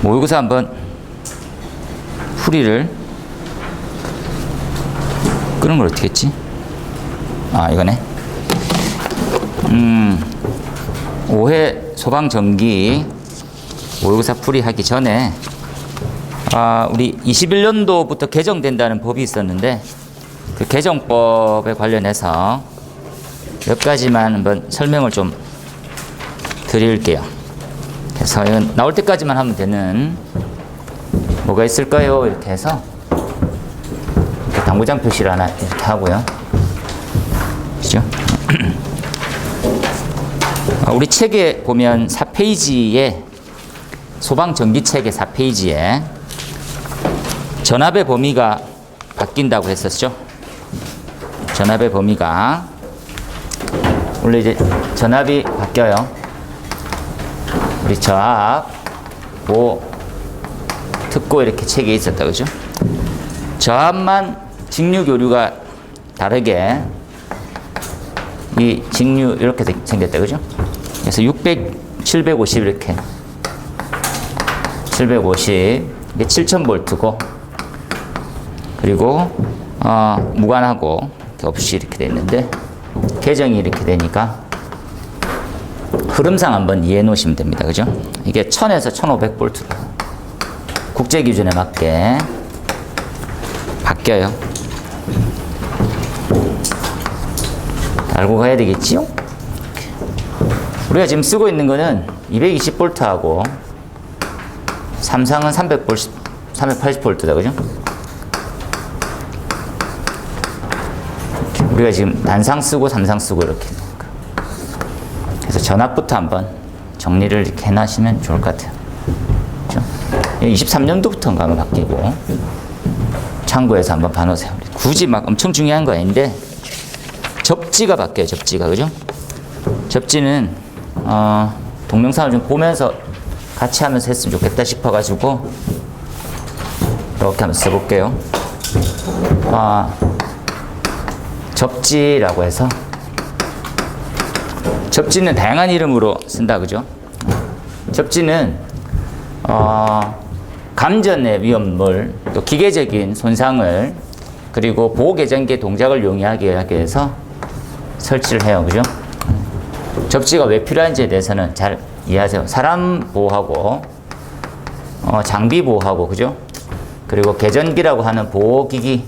모의고사 한번 풀이를 끄는 걸 어떻게 했지? 아, 이거네. 5회 소방전기 모의고사 풀이 하기 전에 우리 21년도부터 개정된다는 법이 있었는데 그 개정법에 관련해서 몇 가지만 한번 설명을 좀 드릴게요. 그래서 이건 나올 때까지만 하면 되는 뭐가 있을까요? 이렇게 해서 이렇게 당구장 표시를 하나 이렇게 하고요. 그죠? 우리 책에 보면 4페이지에 소방전기책의 4페이지에 전압의 범위가 바뀐다고 했었죠. 전압의 범위가 원래 이제 전압이 바뀌어요. 우리 저압, 모, 특고 이렇게 책에 있었다 그죠? 저압만 직류 교류가 다르게 이 직류 이렇게 생겼다 그죠? 그래서 600, 750 이렇게 750 이게 7000볼트고 그리고 무관하고 없이 이렇게 돼 있는데 개정이 이렇게 되니까 흐름상 한번 이해해 놓으시면 됩니다. 그죠? 이게 1000에서 1500볼트 국제 기준에 맞게 바뀌어요. 알고 가야 되겠지요? 우리가 지금 쓰고 있는 거는 220볼트하고 삼상은 380볼트다. 그죠? 우리가 지금 단상 쓰고 삼상 쓰고 이렇게. 그래서 전압부터 한번 정리를 이렇게 해놔시면 좋을 것 같아요. 그렇죠? 23년도부터인가 아마 바뀌고 참고해서 한번 봐놓으세요. 굳이 막 엄청 중요한 거 아닌데 접지가 바뀌어요. 접지가 그죠? 접지는 동영상을 좀 보면서 같이 하면서 했으면 좋겠다 싶어가지고 이렇게 한번 써볼게요. 접지라고 해서 접지는 다양한 이름으로 쓴다 그죠? 접지는 감전의 위험물, 또 기계적인 손상을 그리고 보호개전기 동작을 용이하게 하기 위해서 설치를 해요. 그죠? 접지가 왜 필요한지에 대해서는 잘 이해하세요. 사람 보호하고 장비 보호하고 그죠? 그리고 개전기라고 하는 보호기기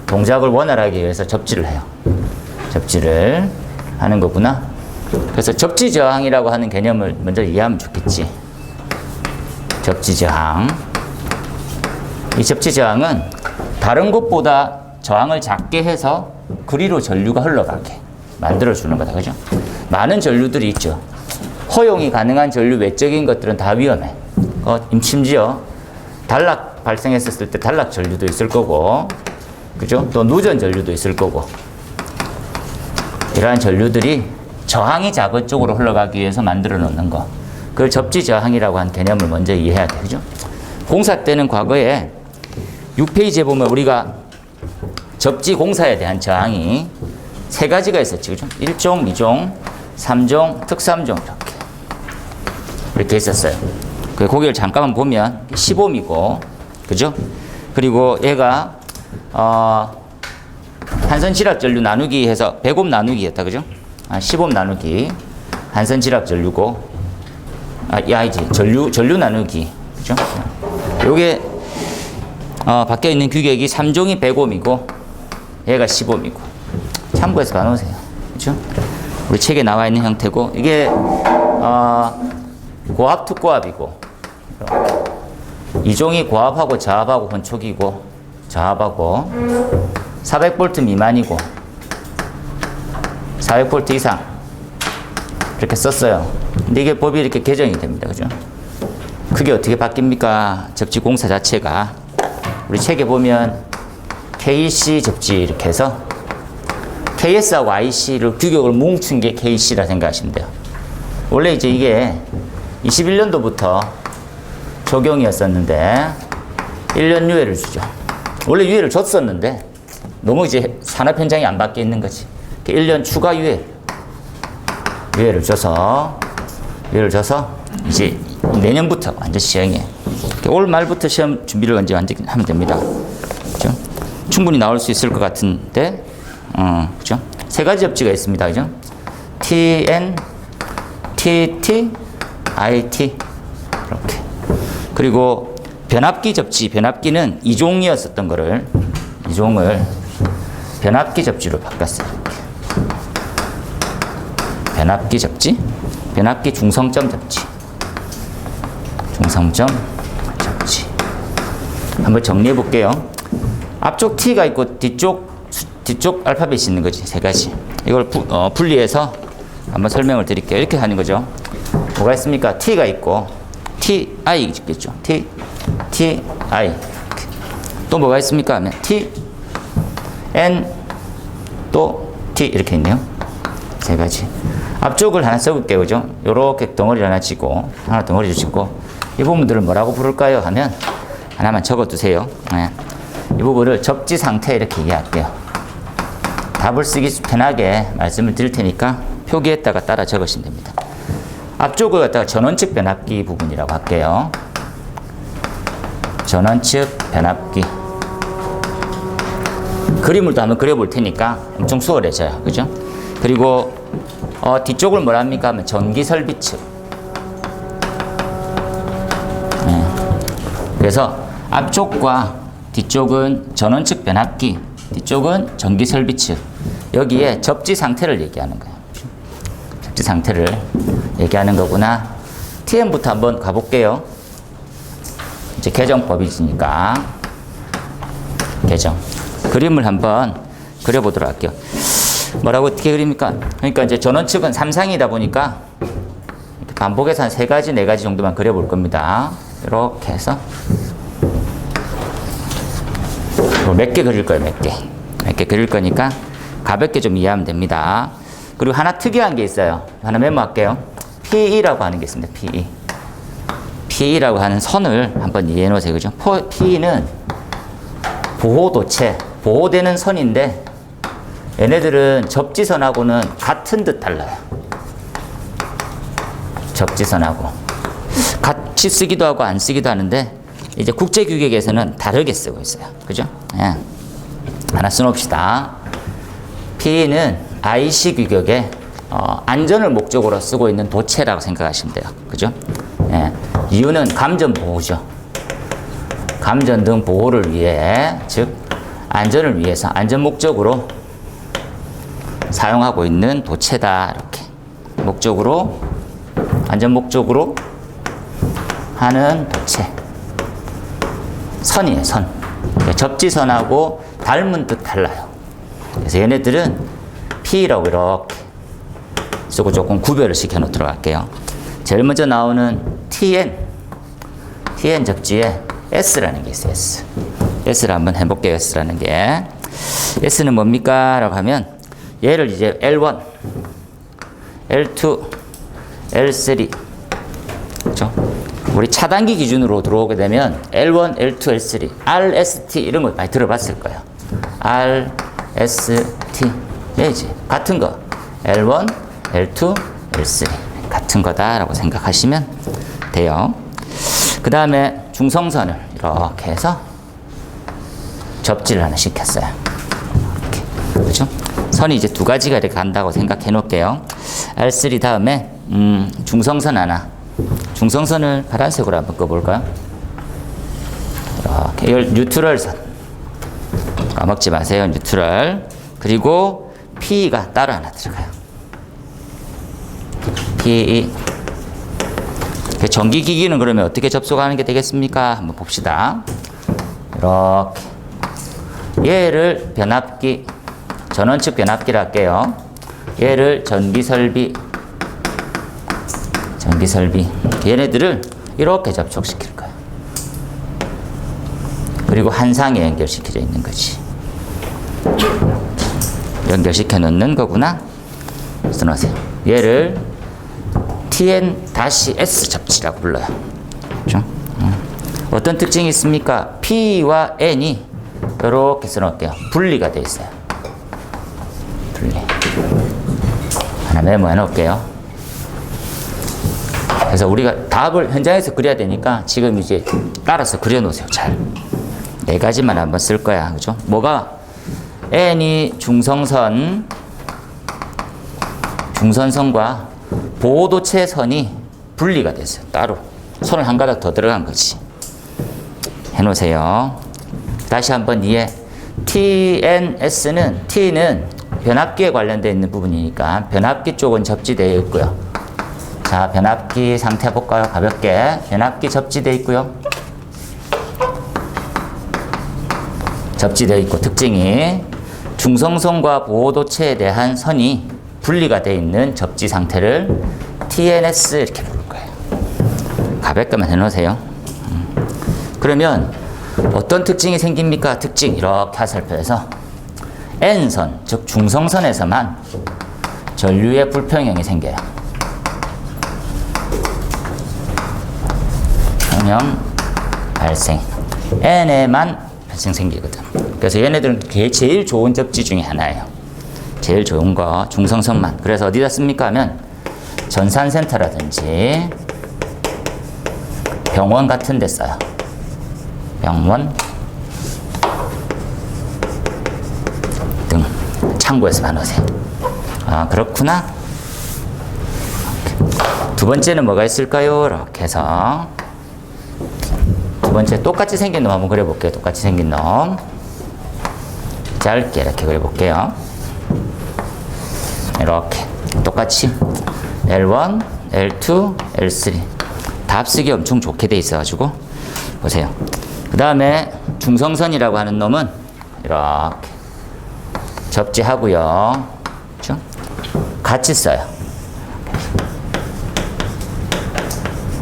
동작을 원활하게 위해서 접지를 해요. 접지를 하는 거구나. 그래서 접지 저항이라고 하는 개념을 먼저 이해하면 좋겠지. 접지 저항. 이 접지 저항은 다른 것보다 저항을 작게 해서 그리로 전류가 흘러가게 만들어주는 거다. 그죠? 많은 전류들이 있죠. 허용이 가능한 전류 외적인 것들은 다 위험해. 심지어 단락 발생했을 때 단락 전류도 있을 거고, 그죠? 또 누전 전류도 있을 거고. 이러한 전류들이 저항이 작은 쪽으로 흘러가기 위해서 만들어 놓는 거. 그걸 접지 저항이라고 하는 개념을 먼저 이해해야 돼. 그죠? 공사 때는 과거에 6페이지에 보면 우리가 접지 공사에 대한 저항이 세 가지가 있었지. 그죠? 1종, 2종, 3종, 특3종 이렇게 있었어요. 거기를 잠깐만 보면 10옴이고, 그죠? 그리고 얘가 한선 지락 전류 나누기 해서 100옴 나누기였다. 그죠? 10옴 나누기 한선 지락 전류고 전류 나누기. 그죠? 요게 바뀌어 있는 규격이 3종이 100옴이고 얘가 10옴이고 참고해서 봐놓으세요. 그죠? 우리 책에 나와 있는 형태고 이게 고압 특고압이고 2종이 고압하고 저압하고 혼촉이고 저압하고 400V 미만이고 400V 이상 이렇게 썼어요. 근데 이게 법이 이렇게 개정이 됩니다. 그죠? 그게 어떻게 바뀝니까? 접지 공사 자체가 우리 책에 보면 KC 접지 이렇게 해서 KS하고 IC를 규격을 뭉친 게 KC라 생각하시면 돼요. 원래 이제 이게 21년도부터 적용이었었는데 1년 유예를 주죠. 원래 유예를 줬었는데 너무 이제 산업 현장이 안 바뀌어 있는 거지. 1년 추가 유예를 줘서 이제 내년부터 완전 시행이에요. 올 말부터 시험 준비를 언제 완전 하면 됩니다. 그죠? 충분히 나올 수 있을 것 같은데, 그죠? 세 가지 접지가 있습니다. 그죠? TN, TT, IT. 이렇게. 그리고 변압기 접지, 변압기는 이종이었었던 거를, 이종을 변압기 접지로 바꿨어요. 이렇게. 변압기 접지, 변압기 중성점 접지. 중성점 접지. 한번 정리해 볼게요. 앞쪽 T가 있고 뒤쪽 알파벳이 있는 거지. 세 가지. 이걸 분리해서 한번 설명을 드릴게요. 이렇게 하는 거죠. 뭐가 있습니까? T가 있고 TI 있겠죠. TI. 또 뭐가 있습니까? 하면 T, N, 또 T 이렇게 있네요. 세 가지. 앞쪽을 하나 써볼게요. 그죠? 요렇게 덩어리를 하나 치고 하나 덩어리를 치고 이 부분들을 뭐라고 부를까요? 하면 하나만 적어두세요. 네. 이 부분을 접지 상태 이렇게 얘기할게요. 답을 쓰기 편하게 말씀을 드릴 테니까 표기에다가 따라 적으시면 됩니다. 앞쪽을 갖다가 전원측 변압기 부분이라고 할게요. 전원측 변압기. 그림을 또 한번 그려볼 테니까 엄청 수월해져요. 그죠? 그리고 뒤쪽을 뭐라 합니까? 하면 전기 설비측. 네. 그래서 앞쪽과 뒤쪽은 전원측 변압기, 뒤쪽은 전기 설비측. 여기에 접지 상태를 얘기하는 거예요. 접지 상태를 얘기하는 거구나. TM부터 한번 가볼게요. 이제 개정법이니까 개정. 그림을 한번 그려보도록 할게요. 뭐라고 어떻게 그립니까? 그러니까 이제 전원측은 3상이다 보니까 반복해서 한 3가지, 4가지 정도만 그려볼 겁니다. 이렇게 해서 몇 개 그릴 거예요, 몇 개. 몇 개 그릴 거니까 가볍게 좀 이해하면 됩니다. 그리고 하나 특이한 게 있어요. 하나 메모할게요. PE라고 하는 게 있습니다. PE. PE라고 하는 선을 한번 이해해 놓으세요. 그죠? PE는 보호도체, 보호되는 선인데 얘네들은 접지선하고는 같은 듯 달라요. 접지선하고 같이 쓰기도 하고 안 쓰기도 하는데 이제 국제규격에서는 다르게 쓰고 있어요. 그죠? 예. 하나 써놓읍시다. PE는 IC 규격에 안전을 목적으로 쓰고 있는 도체라고 생각하시면 돼요. 그죠? 예. 이유는 감전 보호죠. 감전 등 보호를 위해, 즉 안전을 위해서 안전 목적으로 사용하고 있는 도체다. 이렇게 목적으로, 안전 목적으로 하는 도체. 선이에요, 선. 접지선하고 닮은 듯 달라요. 그래서 얘네들은 P라고 이렇게 쓰고 조금 구별을 시켜 놓도록 할게요. 제일 먼저 나오는 TN 접지에 S라는 게 있어요. S를 한번 해볼게요. S라는 게. S는 뭡니까? 라고 하면 얘를 이제 L1, L2, L3. 그렇죠? 우리 차단기 기준으로 들어오게 되면 L1, L2, L3, RST 이런 거 많이 들어봤을 거예요. RST. 얘지. 같은 거. L1, L2, L3. 같은 거다라고 생각하시면 돼요. 그 다음에 중성선을 이렇게 해서 접지를 하나 시켰어요. 이렇게. 그렇죠? 선이 이제 2가지가 이렇게 간다고 생각해 놓을게요. R3 다음에 중성선 하나. 중성선을 파란색으로 한번 꺼볼까요? 이렇게. 이걸 뉴트럴선. 까먹지 마세요. 뉴트럴. 그리고 PE가 따로 하나 들어가요. PE. 전기기기는 그러면 어떻게 접속하는 게 되겠습니까? 한번 봅시다. 이렇게. 얘를 변압기, 전원측 변압기라 할게요. 얘를 전기설비. 얘네들을 이렇게 접촉시킬 거예요. 그리고 한 상에 연결시켜져 있는 거지. 연결시켜 놓는 거구나. 써놓으세요. 얘를 TN-S 접지라고 불러요. 그렇죠? 어떤 특징이 있습니까? P와 N이 이렇게 써놓을게요. 분리가 되어 있어요. 분리. 하나 메모해 놓을게요. 그래서 우리가 답을 현장에서 그려야 되니까 지금 이제 따라서 그려놓으세요. 잘. 네 가지만 한번 쓸 거야. 그죠? 뭐가? n이 중선선과 보호도체 선이 분리가 됐어요. 따로. 선을 한 가닥 더 들어간 거지. 해놓으세요. 다시 한번 이해. TNS는, T는 변압기에 관련되어 있는 부분이니까 변압기 쪽은 접지되어 있고요. 자, 변압기 상태 볼까요? 가볍게. 변압기 접지되어 있고요. 접지되어 있고 특징이 중성선과 보호도체에 대한 선이 분리가 되어 있는 접지 상태를 TNS 이렇게 부를 거예요. 가볍게만 해놓으세요. 그러면 어떤 특징이 생깁니까? 특징 이렇게 화살표에서 N선, 즉 중성선에서만 전류의 불평형이 생겨요. 평형 발생. N에만 발생 생기거든. 그래서 얘네들은 제일 좋은 접지 중에 하나예요. 제일 좋은 거 중성선만. 그래서 어디다 씁니까 하면 전산센터라든지 병원 같은 데 써요. 병원 등 창고에서만 넣으세요. 아, 그렇구나. 두 번째는 뭐가 있을까요? 이렇게 해서 두 번째 똑같이 생긴 놈 한번 그려볼게요. 똑같이 생긴 놈 짧게 이렇게 그려볼게요. 이렇게 똑같이 L1, L2, L3 다 합쓰기 엄청 좋게 돼 있어가지고 보세요. 그 다음에 중성선이라고 하는 놈은 이렇게 접지하고요. 그렇죠? 같이 써요.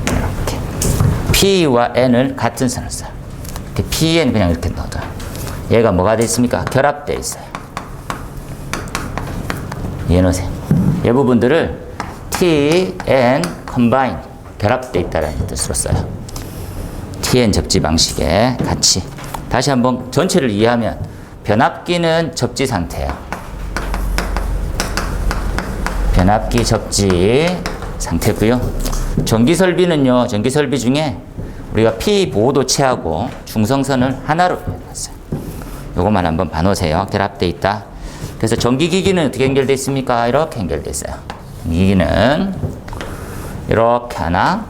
이렇게 P와 N을 같은 선을 써요. PN 그냥 이렇게 넣어둬요. 얘가 뭐가 돼 있습니까? 결합되어 있어요. 이해놓으세요. 이 부분들을 T, N, combine 결합되어 있다는 뜻으로 써요. TN 접지 방식에 같이. 다시 한번 전체를 이해하면 변압기는 접지 상태예요. 변압기 접지 상태고요. 전기설비는요. 전기설비 중에 우리가 P 보호도체하고 중성선을 하나로 표현했어요. 요것만 한번 봐놓으세요. 결합되어 있다. 그래서 전기기기는 어떻게 연결되어 있습니까? 이렇게 연결되어 있어요. 기기는 이렇게 하나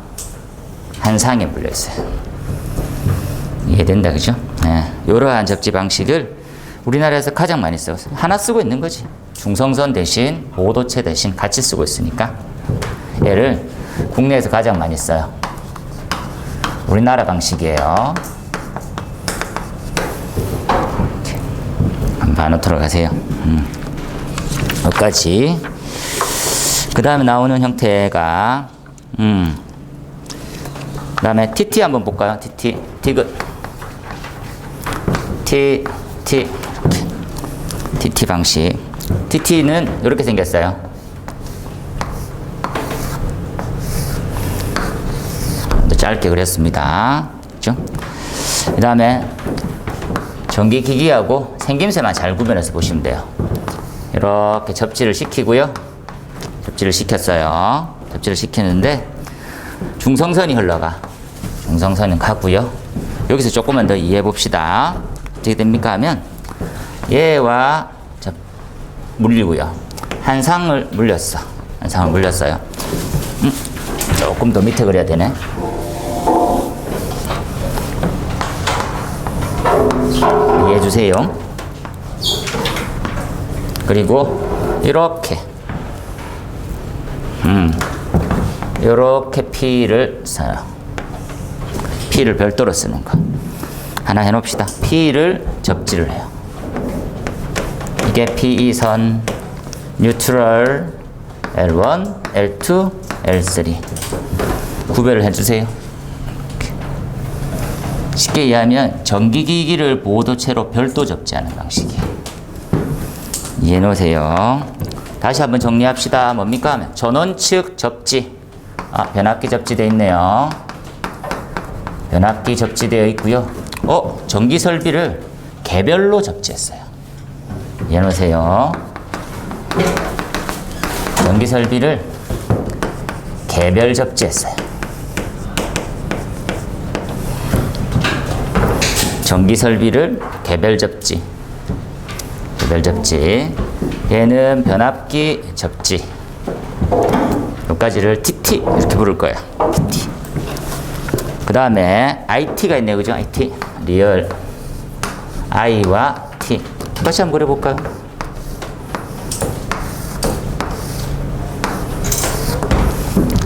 한 상에 물려 있어요. 이해된다, 그죠? 네. 이러한 접지 방식을 우리나라에서 가장 많이 써요. 하나 쓰고 있는 거지. 중성선 대신 보호도체 대신 같이 쓰고 있으니까 얘를 국내에서 가장 많이 써요. 우리나라 방식이에요. 한번 들어가세요. 여기까지. 그 다음에 나오는 형태가 그 다음에 TT 한번 볼까요? TT 디귿 TT 방식. TT는 이렇게 생겼어요. 짧게 그렸습니다. 그렇죠? 그 다음에 전기기기하고 생김새만 잘 구별해서 보시면 돼요. 이렇게 접지를 시키고요. 접지를 시켰어요. 접지를 시키는데 중성선이 흘러가. 중성선은 가고요. 여기서 조금만 더 이해해 봅시다. 어떻게 됩니까 하면 얘와 물리고요. 한 상을 물렸어. 한 상을 물렸어요. 조금 더 밑에 그려야 되네. 이해해 주세요. 그리고 이렇게 이렇게 P를 써요. P를 별도로 쓰는 거. 하나 해놓읍시다. P를 접지를 해요. 이게 PE선, 뉴트럴, L1, L2, L3 구별을 해주세요. 쉽게 이해하면 전기기기를 보호도체로 별도 접지하는 방식이에요. 이해해 놓으세요. 다시 한번 정리합시다. 뭡니까 하면 전원 측 접지. 변압기 접지되어 있네요. 변압기 접지되어 있고요. 전기 설비를 개별로 접지했어요. 이해해 놓으세요. 전기 설비를 개별 접지했어요. 전기 설비를 개별 접지. 개별 접지. 얘는 변압기 접지. 여기까지를 TT 이렇게 부를 거예요. TT. 그 다음에 IT가 있네요. 그죠? IT. 리얼 I와 T. 같이 한번 그려볼까요?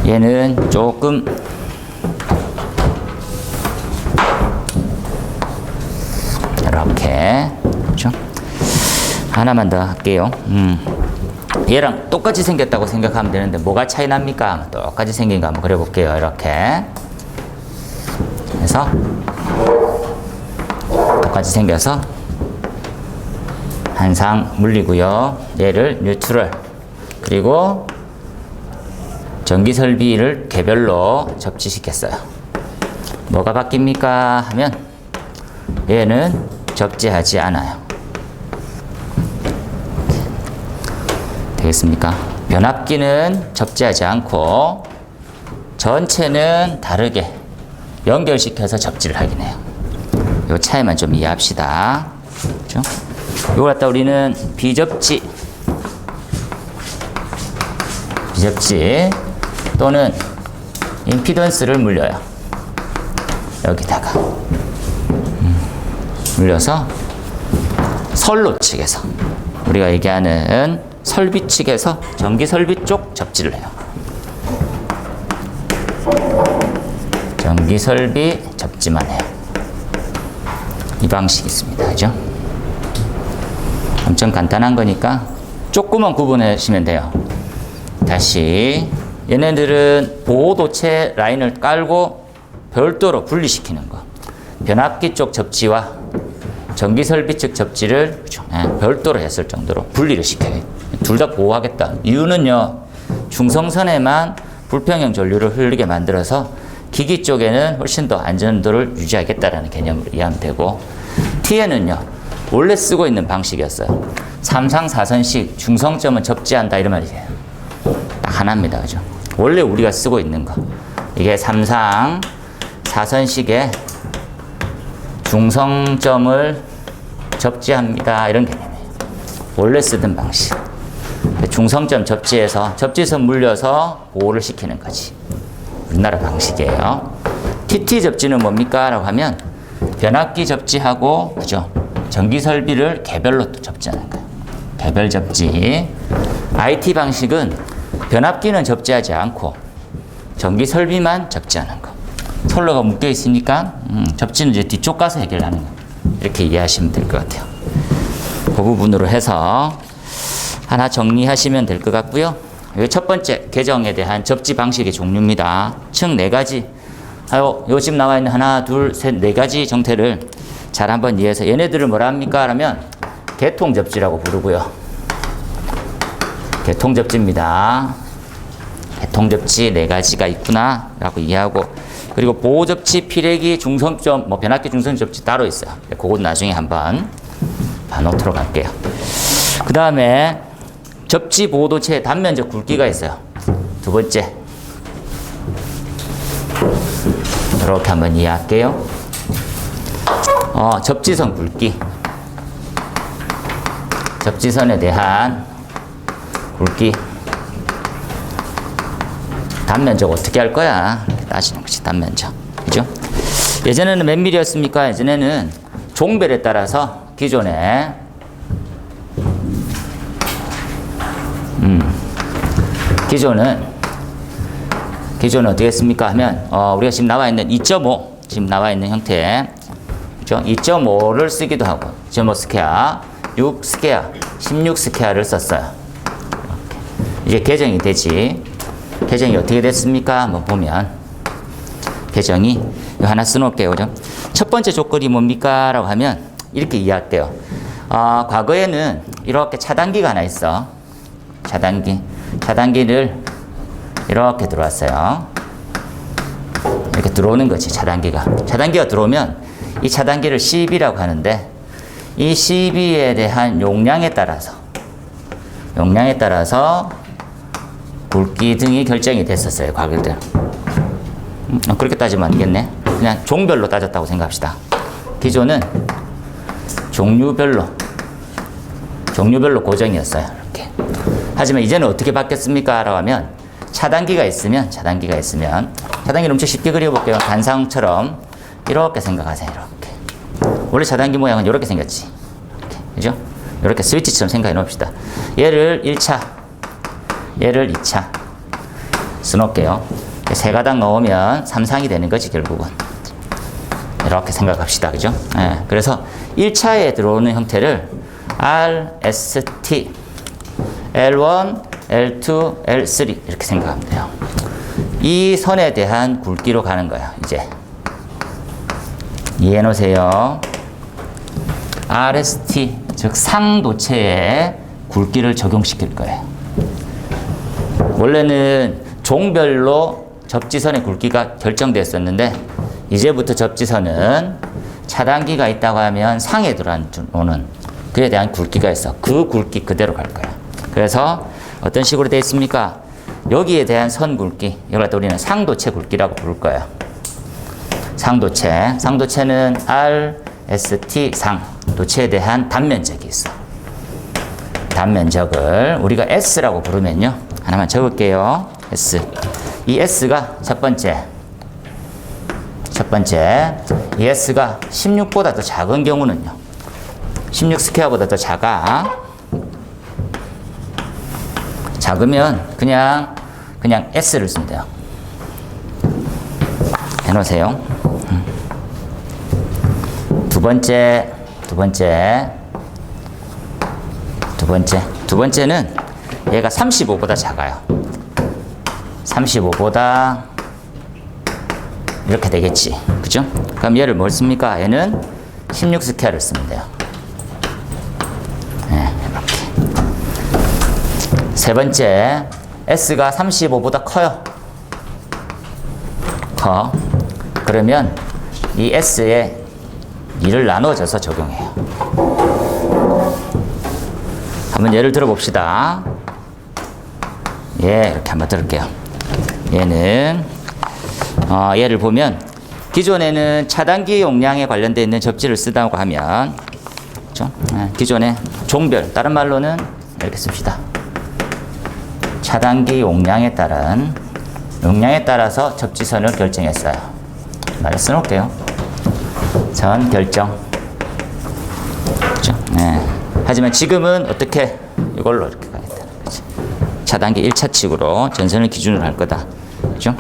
얘는 조금 이렇게, 그렇죠? 하나만 더 할게요. 얘랑 똑같이 생겼다고 생각하면 되는데 뭐가 차이 납니까? 똑같이 생긴 거 한번 그려볼게요. 이렇게 해서 똑같이 생겨서 한상 물리고요. 얘를 뉴트럴, 그리고 전기 설비를 개별로 접지시켰어요. 뭐가 바뀝니까? 하면 얘는 접지하지 않아요. 되겠습니까? 변압기는 접지하지 않고 전체는 다르게 연결시켜서 접지를 하긴 해요. 이 차이만 좀 이해합시다. 그렇죠? 이걸 갖다 우리는 비접지 또는 임피던스를 물려요. 여기다가 물려서 선로 측에서, 우리가 얘기하는 설비 측에서 전기 설비 쪽 접지를 해요. 전기 설비 접지만 해요. 이 방식이 있습니다. 그죠? 엄청 간단한 거니까 조금만 구분하시면 돼요. 다시, 얘네들은 보호도체 라인을 깔고 별도로 분리시키는 거. 변압기 쪽 접지와 전기 설비 측 접지를 별도로 했을 정도로 분리를 시켜요. 둘 다 보호하겠다. 이유는요, 중성선에만 불평형 전류를 흐르게 만들어서 기기 쪽에는 훨씬 더 안전도를 유지하겠다라는 개념으로 이해하면 되고, T에는요, 원래 쓰고 있는 방식이었어요. 3상 4선식 중성점은 접지한다, 이런 말이에요. 딱 하나입니다. 그죠? 원래 우리가 쓰고 있는 거. 이게 3상 4선식의 중성점을 접지합니다, 이런 개념이에요. 원래 쓰던 방식. 중성점 접지해서 접지선 물려서 보호를 시키는 거지. 우리나라 방식이에요. TT 접지는 뭡니까? 라고 하면 변압기 접지하고, 그죠? 전기 설비를 개별로 또 접지하는 거예요. 개별 접지. IT 방식은 변압기는 접지하지 않고 전기 설비만 접지하는 거. 선로가 묶여 있으니까 접지는 이제 뒤쪽 가서 해결하는 거. 이렇게 이해하시면 될 것 같아요. 그 부분으로 해서 하나 정리하시면 될 것 같고요. 이 첫 번째 계정에 대한 접지 방식의 종류입니다. 총 4가지. 요 지금 나와 있는 하나, 둘, 셋, 4가지 정태를 잘 한번 이해해서, 얘네들을 뭐라 합니까? 라면 개통접지라고 부르고요. 개통접지입니다. 개통접지 4가지가 있구나 라고 이해하고, 그리고 보호접지, 피레기, 중성점, 변압기 중성접지 따로 있어요. 그건 나중에 한번 봐놓도록 할게요. 그 다음에 접지 보호도체에 단면적 굵기가 있어요. 두 번째. 이렇게 한번 이해할게요. 접지선 굵기. 접지선에 대한 굵기. 단면적 어떻게 할 거야? 따지는 거지, 단면적. 그죠? 예전에는 몇 밀리였습니까? 예전에는 종별에 따라서 기존에 기존은 어떻게 했습니까? 하면, 우리가 지금 나와 있는 2.5, 지금 나와 있는 형태, 그죠? 2.5를 쓰기도 하고, 2.5 스퀘어, 6 스퀘어, 16 스퀘어를 썼어요. 이렇게. 이제 개정이 되지. 개정이 어떻게 됐습니까? 한번 보면, 개정이, 이거 하나 써놓을게요. 그죠? 첫 번째 조건이 뭡니까? 라고 하면, 이렇게 이해할게요. 과거에는 이렇게 차단기가 하나 있어. 차단기를 이렇게 들어왔어요. 이렇게 들어오는 거지, 차단기가. 차단기가 들어오면 이 차단기를 CB라고 하는데, 이 CB에 대한 용량에 따라서 굵기 등이 결정이 됐었어요, 과거들. 그렇게 따지면 안 되겠네. 그냥 종별로 따졌다고 생각합시다. 기존은 종류별로 고정이었어요. 이렇게. 하지만 이제는 어떻게 바뀌었습니까? 라고 하면 차단기가 있으면 차단기를 엄청 쉽게 그려볼게요. 단상처럼 이렇게 생각하세요. 이렇게. 원래 차단기 모양은 이렇게 생겼지. 이렇게. 그죠? 이렇게 스위치처럼 생각해 놓읍시다. 얘를 1차, 얘를 2차 써놓을게요. 세 가닥 넣으면 3상이 되는 거지, 결국은. 이렇게 생각합시다. 그죠? 예. 그래서 1차에 들어오는 형태를 RST, L1, L2, L3 이렇게 생각하면 돼요. 이 선에 대한 굵기로 가는 거예요. 이제 이해해 놓으세요. RST, 즉 상도체에 굵기를 적용시킬 거예요. 원래는 종별로 접지선의 굵기가 결정됐었는데 이제부터 접지선은 차단기가 있다고 하면 상에 들어오는 그에 대한 굵기가 있어. 그 굵기 그대로 갈 거야. 그래서 어떤 식으로 되어 있습니까? 여기에 대한 선 굵기, 이걸 갖다 우리는 상도체 굵기라고 부를 거예요. 상도체는 R, S, T, 상, 도체에 대한 단면적이 있어. 단면적을 우리가 S라고 부르면요. 하나만 적을게요. S. 이 S가 첫 번째. 이 S가 16보다 더 작은 경우는요. 16 스퀘어보다 더 작으면 그냥 S를 쓰면 돼요. 해놓으세요. 두 번째는 얘가 35보다 작아요. 35보다 이렇게 되겠지. 그죠? 그럼 얘를 뭘 씁니까? 얘는 16 스퀘어를 쓰면 돼요. 네, 이렇게. 세 번째, S가 35보다 커요. 그러면 이 S에 2를 나눠줘서 적용해요. 한번 예를 들어봅시다. 예, 이렇게 한번 들을게요. 얘는 얘를 보면 기존에는 차단기 용량에 관련되어 있는 접지를 쓰다고 하면 그렇죠? 기존에 종별, 다른 말로는 이렇게 씁시다. 차단기 용량에 따라서 접지선을 결정했어요. 말을 써놓을게요. 선 결정. 그렇죠? 네. 하지만 지금은 어떻게 이걸로 이렇게 가겠다. 그렇지? 차단기 1차 칙으로 전선을 기준으로 할 거다. 그렇죠?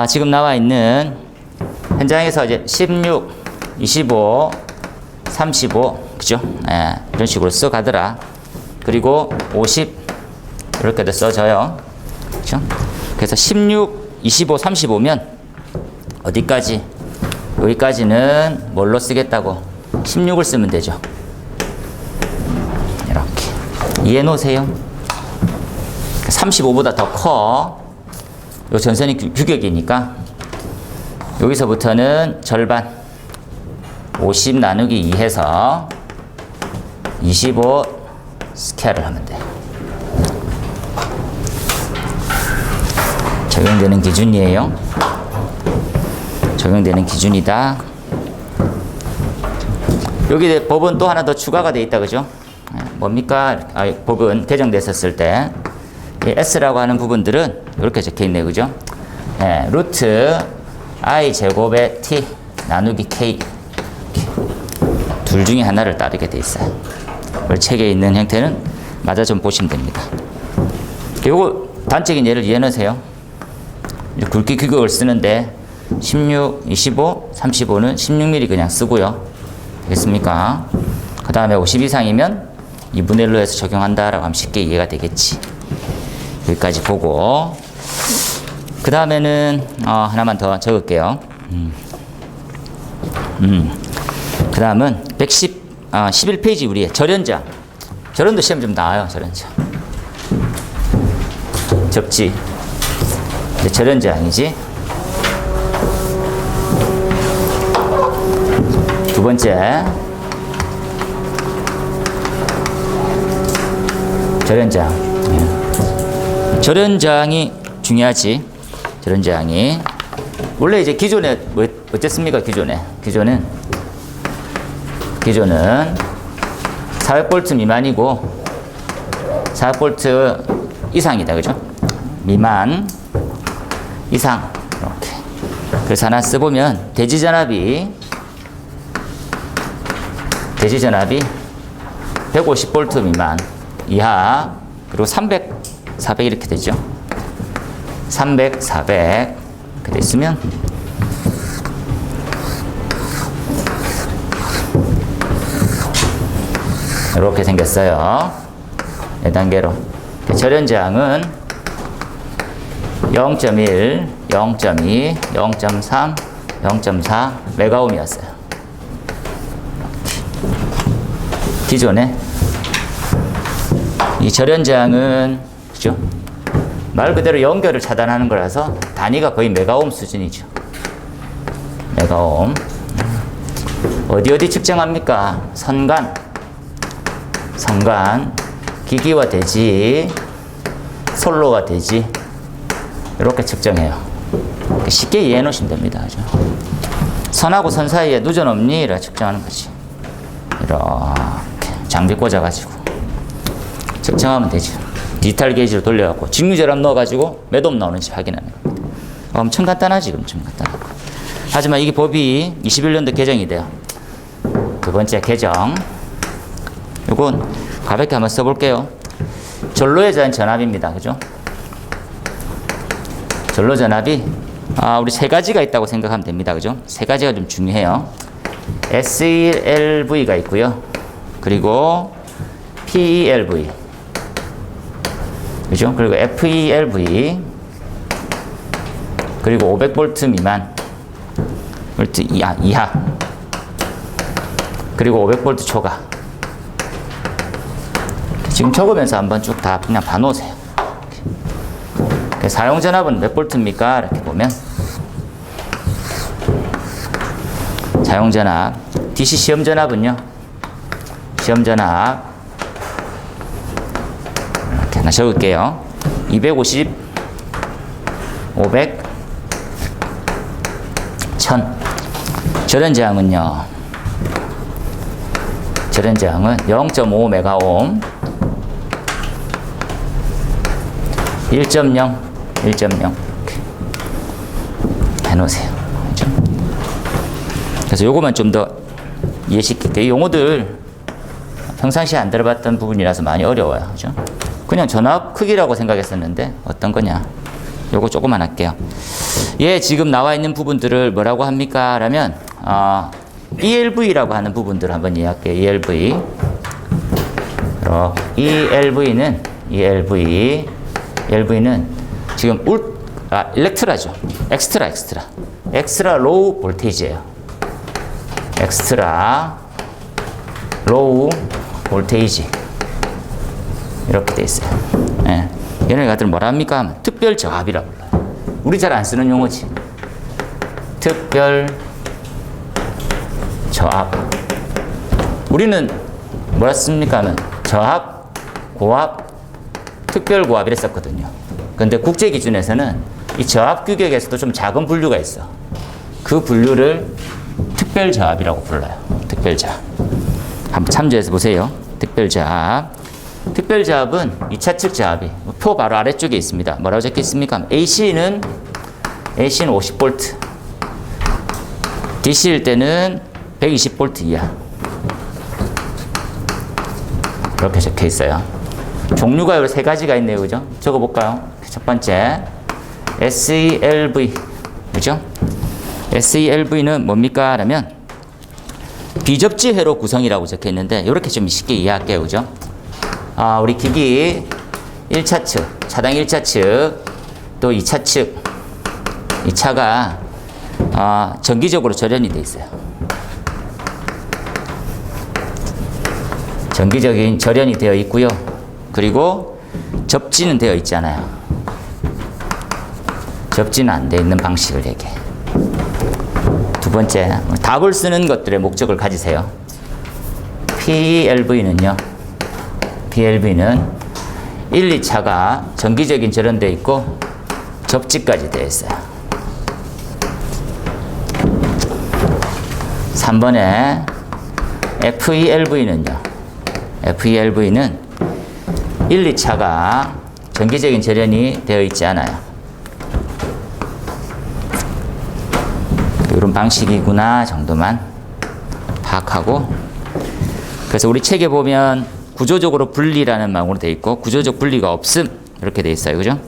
지금 나와 있는 현장에서 이제 16, 25, 35, 그죠? 네. 이런 식으로 써가더라. 그리고 50 이렇게도 써져요. 그렇죠? 그래서 16, 25, 35면 어디까지? 여기까지는 뭘로 쓰겠다고? 16을 쓰면 되죠. 이렇게. 이해해 놓으세요. 35보다 더 커. 요 전선이 규격이니까 여기서부터는 절반 50 나누기 2 해서 25 스퀘어를 하면 돼. 적용되는 기준이에요. 적용되는 기준이다. 여기 법은 또 하나 더 추가가 돼 있다, 그죠? 뭡니까? 법은 개정됐었을 때 이 S라고 하는 부분들은 이렇게 적혀 있네요, 그죠? 네, 루트 I 제곱의 T 나누기 K 둘 중에 하나를 따르게 돼 있어요. 책에 있는 형태는 맞아 좀 보시면 됩니다. 요거 단적인 예를 이해해 놓으세요. 굵기 규격을 쓰는데 16, 25, 35는 16mm 그냥 쓰고요. 알겠습니까? 그 다음에 50 이상이면 2분의 1로 해서 적용한다라고 하면 쉽게 이해가 되겠지. 여기까지 보고 그 다음에는 하나만 더 적을게요. 그 다음은 11페이지 우리의 절연장. 절연도 시험 좀 나와요. 절연장. 접지. 절연장이지. 두 번째. 절연장. 절연장이 중요하지. 절연장이. 원래 이제 기존에 뭐 어땠습니까? 기존에는 기존은 400V 미만이고 400V 이상이다. 그죠? 미만, 이상. 이렇게. 그래서 하나 써보면 대지전압이 150V 미만 이하, 그리고 300, 400 이렇게 되죠. 300, 400 이렇게 됐으면 이렇게 생겼어요. 4단계로. 절연저항은 0.1, 0.2, 0.3, 0.4 메가옴이었어요. 기존에 이 절연저항은 그죠? 말 그대로 연결을 차단하는 거라서 단위가 거의 메가옴 수준이죠. 메가옴. 어디 측정합니까? 선간, 기기와 대지, 솔로와 대지 이렇게 측정해요. 쉽게 이해해 놓으시면 됩니다. 그죠? 선하고 선 사이에 누전 없니? 이렇게 측정하는 거지. 이렇게 장비 꽂아가지고 측정하면 되죠. 디지털 게이지로 돌려갖고 직류절압 넣어가지고 몇 옴 나오는지 확인하는 겁니다. 엄청 간단하지. 엄청 간단하고. 하지만 이게 법이 21년도 개정이 돼요. 두 번째 개정. 이건 가볍게 한번 써볼게요. 전로에 대한 전압입니다. 그죠? 전로 전압이 우리 세 가지가 있다고 생각하면 됩니다. 그죠? 세 가지가 좀 중요해요. SELV가 있고요. 그리고 PELV. 그죠? 그리고 FELV. 그리고 500V 미만. 볼트 이하. 그리고 500V 초과. 지금 적으면서 한번 쭉 다 그냥 봐놓으세요. 사용 전압은 몇 볼트입니까? 이렇게 보면 사용 전압, DC 시험 전압은요. 시험 전압 이렇게 하나 적을게요. 250, 500, 1000. 절연저항은요. 절연저항은 0.5 메가옴, 1.0 이렇게 해놓으세요. 그렇죠? 그래서 요거만 좀 더 이해시킬게요. 용어들 평상시에 안 들어봤던 부분이라서 많이 어려워요. 그렇죠? 그냥 전압 크기라고 생각했었는데 어떤 거냐? 요거 조금만 할게요. 예, 지금 나와 있는 부분들을 뭐라고 합니까? 라면 ELV라고 하는 부분들을 한번 이해할게요. ELV. ELV는 지금 일렉트라죠. 엑스트라 로우 볼테이지예요. 엑스트라 로우 볼테이지 이렇게 돼 있어요. 예. 얘네 같은 뭐라 합니까? 하면 특별 저압이라고 불러요. 우리 잘 안 쓰는 용어지. 특별 저압. 우리는 뭐라 씁니까? 하면 저압, 고압, 특별 고압 이랬었거든요. 근데 국제 기준에서는 이 저압 규격에서도 좀 작은 분류가 있어. 그 분류를 특별 저압이라고 불러요. 특별 저압. 한번 참조해서 보세요. 특별 저압. 특별 저압은 2차 측 저압이 표 바로 아래쪽에 있습니다. 뭐라고 적혀 있습니까? AC는 50V. DC일 때는 120V 이하. 이렇게 적혀 있어요. 종류가 여러 세 가지가 있네요. 그죠? 적어볼까요? 첫 번째, SELV. 그죠? SELV는 뭡니까? 라면, 비접지 회로 구성이라고 적혀 있는데, 이렇게 좀 쉽게 이해할게요. 그죠? 우리 기기 1차 측, 차당 1차 측, 또 2차 측, 이 차가, 정기적으로 절연이 돼 있어요. 정기적인 절연이 되어 있고요. 그리고 접지는 되어 있잖아요. 접지는 안 되어 있는 방식을 얘기해. 두 번째, 답을 쓰는 것들의 목적을 가지세요. PLV는 1, 2차가 정기적인 절연되어 있고 접지까지 되어 있어요. 3번에 FELV는요. FELV는 1, 2차가 정기적인 절연이 되어 있지 않아요. 이런 방식이구나 정도만 파악하고, 그래서 우리 책에 보면 구조적으로 분리라는 말로 되어 있고 구조적 분리가 없음 이렇게 되어 있어요. 그죠?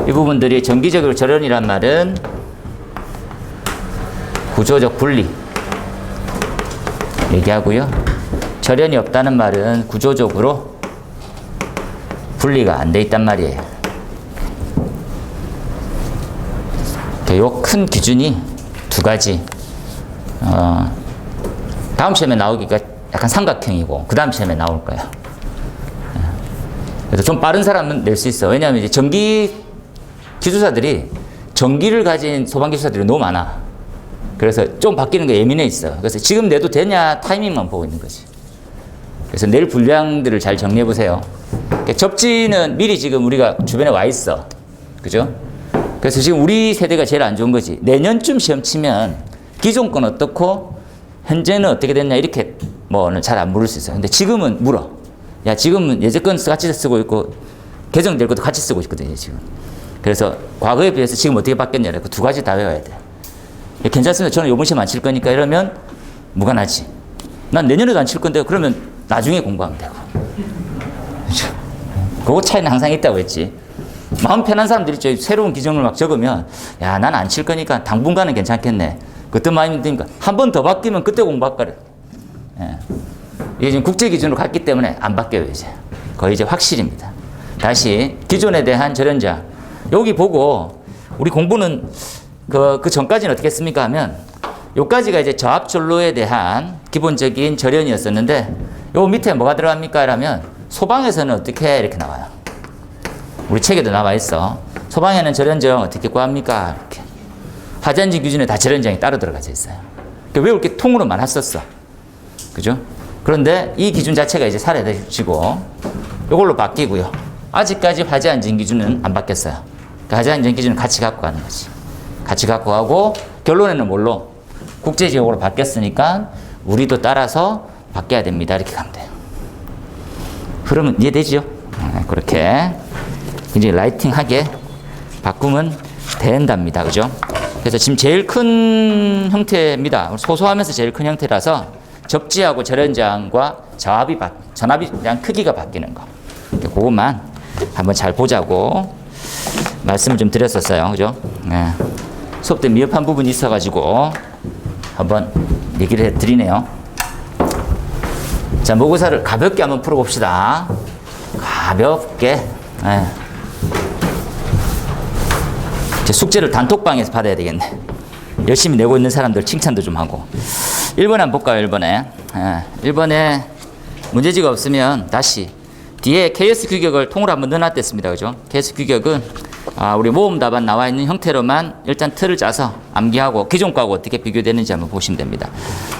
이 부분들이 정기적으로 절연이란 말은 구조적 분리 얘기하고요. 절연이 없다는 말은 구조적으로 분리가 안 돼 있단 말이에요. 요 큰 기준이 두 가지. 다음 시험에 나오기가 약간 삼각형이고 그 다음 시험에 나올 거예요. 그래서 좀 빠른 사람은 낼 수 있어. 왜냐하면 이제 전기 기술사들이 전기를 가진 소방 기술사들이 너무 많아. 그래서 좀 바뀌는 게 예민해 있어. 그래서 지금 내도 되냐 타이밍만 보고 있는 거지. 그래서 낼 분량들을 잘 정리해 보세요. 접지는 미리 지금 우리가 주변에 와 있어. 그죠? 그래서 지금 우리 세대가 제일 안 좋은 거지. 내년쯤 시험 치면 기존 건 어떻고 현재는 어떻게 됐냐 이렇게 뭐는 잘 안 물을 수 있어요. 근데 지금은 물어. 야, 지금은 예전 건 같이 쓰고 있고 개정될 것도 같이 쓰고 있거든요, 지금. 그래서 과거에 비해서 지금 어떻게 바뀌었냐 그 두 가지 다 외워야 돼. 괜찮습니다. 저는 요번 시험 안 칠 거니까 이러면 무관하지. 난 내년에도 안 칠 건데 그러면 나중에 공부하면 되고. 그렇죠? 그거 차이는 항상 있다고 했지. 마음 편한 사람들이 있죠. 새로운 기준을 막 적으면 야, 난 안 칠 거니까 당분간은 괜찮겠네. 그때 마음이 드니까 한 번 더 바뀌면 그때 공부할까 그래. 예. 이게 지금 국제 기준으로 갔기 때문에 안 바뀌어요, 이제. 거의 이제 확실입니다. 다시 기존에 대한 절연자. 여기 보고 우리 공부는 그 전까지는 어떻게 했습니까 하면 요까지가 이제 저압전로에 대한 기본적인 절연이었었는데 요 밑에 뭐가 들어갑니까? 라면 소방에서는 어떻게 이렇게 나와요. 우리 책에도 나와 있어. 소방에는 절연정 어떻게 구합니까? 이렇게. 화재안전 기준에 다 절연정이 따로 들어가져 있어요. 외울 게 통으로 많았었어. 그죠? 그런데 이 기준 자체가 이제 사라지고 이걸로 바뀌고요. 아직까지 화재안전 기준은 안 바뀌었어요. 그 화재안전 기준은 같이 갖고 가는 거지. 같이 갖고 가고 결론에는 뭘로? 국제지역으로 바뀌었으니까 우리도 따라서 바뀌어야 됩니다. 이렇게 가면 돼요. 흐름은 이해되죠? 그렇게 이제 라이팅하게 바꾸면 된답니다. 그죠? 그래서 지금 제일 큰 형태입니다. 소소하면서 제일 큰 형태라서 접지하고 절연장과 전압이 크기가 바뀌는 거. 그것만 한번 잘 보자고 말씀을 좀 드렸었어요. 그죠? 네. 수업 때 미흡한 부분이 있어가지고 한번 얘기를 해드리네요. 자, 모의고사를 가볍게 한번 풀어봅시다. 가볍게. 네. 이제 숙제를 단톡방에서 받아야 되겠네. 열심히 내고 있는 사람들 칭찬도 좀 하고. 1번에 한번 볼까요? 1번에. 1번에 문제지가 없으면 다시 뒤에 KS 규격을 통으로 한번 넣어놨댔습니다. 그죠? KS 규격은 우리 모음 답안 나와 있는 형태로만 일단 틀을 짜서 암기하고 기존 거하고 어떻게 비교되는지 한번 보시면 됩니다.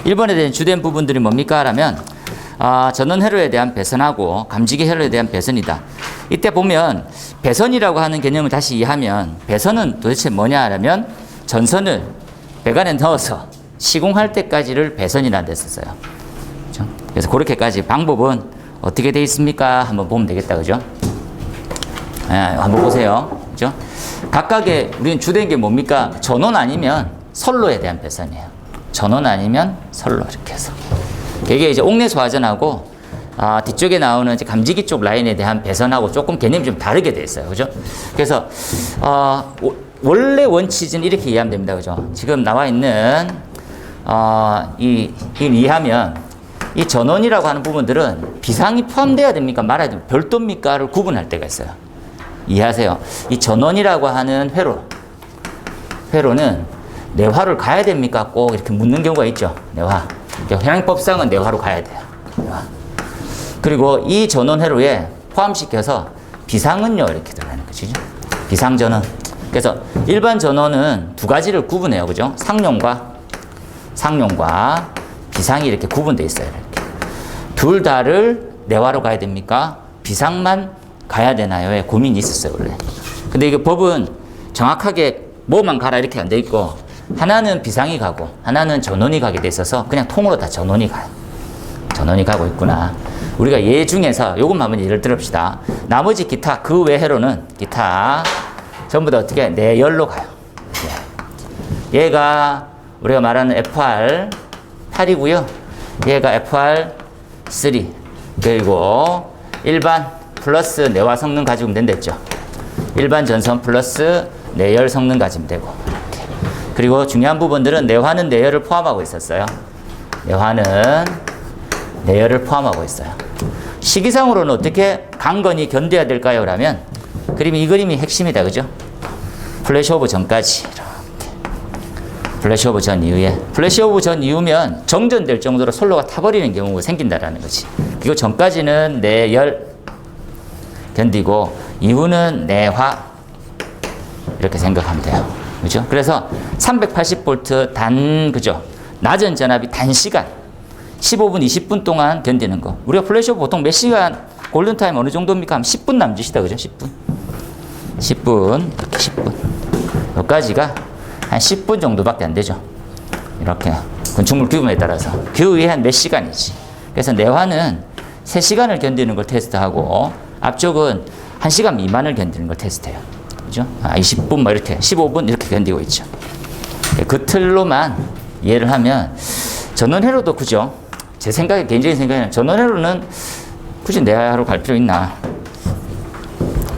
1번에 대한 주된 부분들이 뭡니까? 라면 전원 회로에 대한 배선하고 감지기 회로에 대한 배선이다. 이때 보면 배선이라고 하는 개념을 다시 이해하면 배선은 도대체 뭐냐 하면 전선을 배관에 넣어서 시공할 때까지를 배선이라는 데 썼어요. 그렇죠? 그래서 그렇게까지 방법은 어떻게 돼 있습니까? 한번 보면 되겠다. 그죠? 한번 보세요. 그죠? 각각의 우리는 주된 게 뭡니까? 전원 아니면 선로에 대한 배선이에요. 전원 아니면 선로 이렇게 해서. 이게 이제 옥내 소화전하고 뒤쪽에 나오는 이제 감지기 쪽 라인에 대한 배선하고 조금 개념이 좀 다르게 돼 있어요. 그죠? 그래서 원래 원칙은 이렇게 이해하면 됩니다. 그죠? 지금 나와 있는 이걸 이해하면 이 전원이라고 하는 부분들은 비상이 포함돼야 됩니까? 말아야 됩니까? 별도입니까?를 구분할 때가 있어요. 이해하세요? 이 전원이라고 하는 회로는 내화를 가야 됩니까? 꼭 이렇게 묻는 경우가 있죠. 내화. 현행법상은 내화로 가야 돼요. 내화. 그리고 이 전원 회로에 포함시켜서 비상은요 이렇게 들어가는 거죠. 비상전원. 그래서 일반 전원은 두 가지를 구분해요. 그죠? 상용과 비상이 이렇게 구분되어 있어요. 이렇게. 둘 다를 내화로 가야 됩니까? 비상만 가야 되나요?에 고민이 있었어요, 원래. 근데 이게 법은 정확하게 뭐만 가라 이렇게 안 돼 있고 하나는 비상이 가고 하나는 전원이 가게 돼 있어서 그냥 통으로 다 전원이 가요. 전원이 가고 있구나. 우리가 얘 중에서 요것만 한번 예를 들읍시다. 나머지 기타 그 외로는 기타 전부 다 어떻게 내열로 가요. 얘가 우리가 말하는 FR 8이고요. 얘가 FR 3. 그리고 일반 플러스 내화 성능 가지고 된댔죠. 일반 전선 플러스 내열 성능 가지면 되고. 그리고 중요한 부분들은 내화는 내열을 포함하고 있었어요. 내화는 내열을 포함하고 있어요. 시기상으로는 어떻게 강건이 견뎌야 될까요? 라면 이 그림이 핵심이다. 그죠? 플래시오버 전까지 이렇게. 플래시오버 전 이후에 플래시오버 전 이후면 정전될 정도로 솔로가 타버리는 경우가 생긴다라는 거지. 그리고 전까지는 내열 견디고 이후는 내화 이렇게 생각하면 돼요. 그죠? 그래서 380V 그죠? 낮은 전압이 단시간 15분, 20분 동안 견디는 거. 우리가 플래시오버 보통 몇 시간 골든타임 어느 정도입니까? 10분 남짓이다. 그죠? 10분. 10분. 이렇게 10분. 여기까지가 한 10분 정도밖에 안 되죠. 이렇게. 건축물 규모에 따라서. 그 위에 한 몇 시간이지. 그래서 내화는 3시간을 견디는 걸 테스트하고 앞쪽은 1시간 미만을 견디는 걸 테스트해요. 그죠? 20분 뭐 이렇게 15분 이렇게 견디고 있죠. 그 틀로만 이해를 하면 전원회로도 그죠? 제 생각에 개인적인 생각에는 전원회로는 굳이 내화로 갈 필요 있나?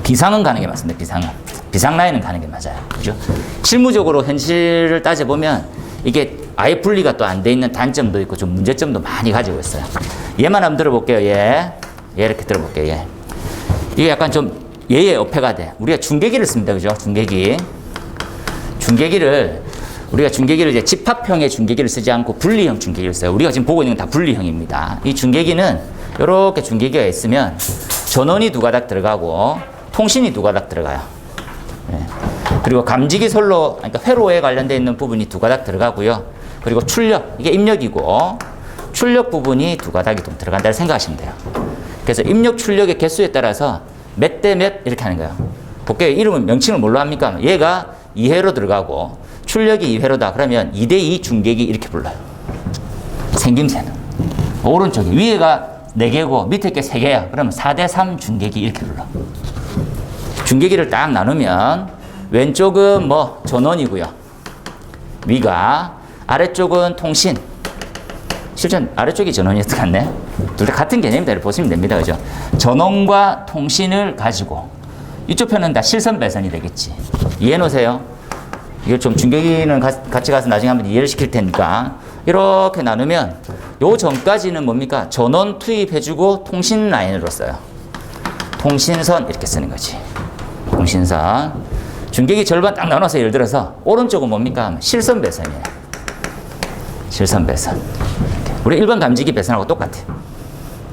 비상은 가는 게 맞습니다. 비상은. 비상 라인은 가는 게 맞아요. 그죠? 실무적으로 현실을 따져보면 이게 아예 분리가 또 안 돼 있는 단점도 있고 좀 문제점도 많이 가지고 있어요. 얘만 한번 들어볼게요. 얘 이렇게 들어볼게요. 얘. 이게 약간 좀 얘의 어폐가 돼. 우리가 중계기를 씁니다. 그죠? 우리가 중계기를 이제 집합형의 중계기를 쓰지 않고 분리형 중계기를 써요. 우리가 지금 보고 있는 건 다 분리형입니다. 이 중계기는 이렇게 중계기가 있으면 전원이 두 가닥 들어가고 통신이 두 가닥 들어가요. 네. 그리고 감지기 솔로, 그러니까 회로에 관련되어 있는 부분이 두 가닥 들어가고요. 그리고 출력, 이게 입력이고 출력 부분이 두 가닥이 좀 들어간다고 생각하시면 돼요. 그래서 입력 출력의 개수에 따라서 몇 대 몇 이렇게 하는 거예요. 볼게요. 이름은 명칭을 뭘로 합니까? 얘가 2회로 들어가고 출력이 2회로다. 그러면 2대2 중계기 이렇게 불러요. 생김새는. 오른쪽에 위에가 4개고 밑에 게 3개야. 그러면 4대3 중계기 이렇게 불러. 중계기를 딱 나누면 왼쪽은 뭐 전원이고요. 위가 아래쪽은 통신. 실전 아래쪽이 전원이었던 것 같네. 둘 다 같은 개념이다. 이렇게 보시면 됩니다. 그죠? 전원과 통신을 가지고 이쪽 편은 다 실선 배선이 되겠지. 이해해 놓으세요. 이거 좀 중계기는 같이 가서 나중에 한번 이해를 시킬 테니까 이렇게 나누면 요 전까지는 뭡니까? 전원 투입해주고 통신 라인으로 써요. 통신선 이렇게 쓰는 거지. 통신선. 중계기 절반 딱 나눠서 예를 들어서 오른쪽은 뭡니까? 실선 배선이에요. 실선 배선. 우리 일반 감지기 배선하고 똑같아.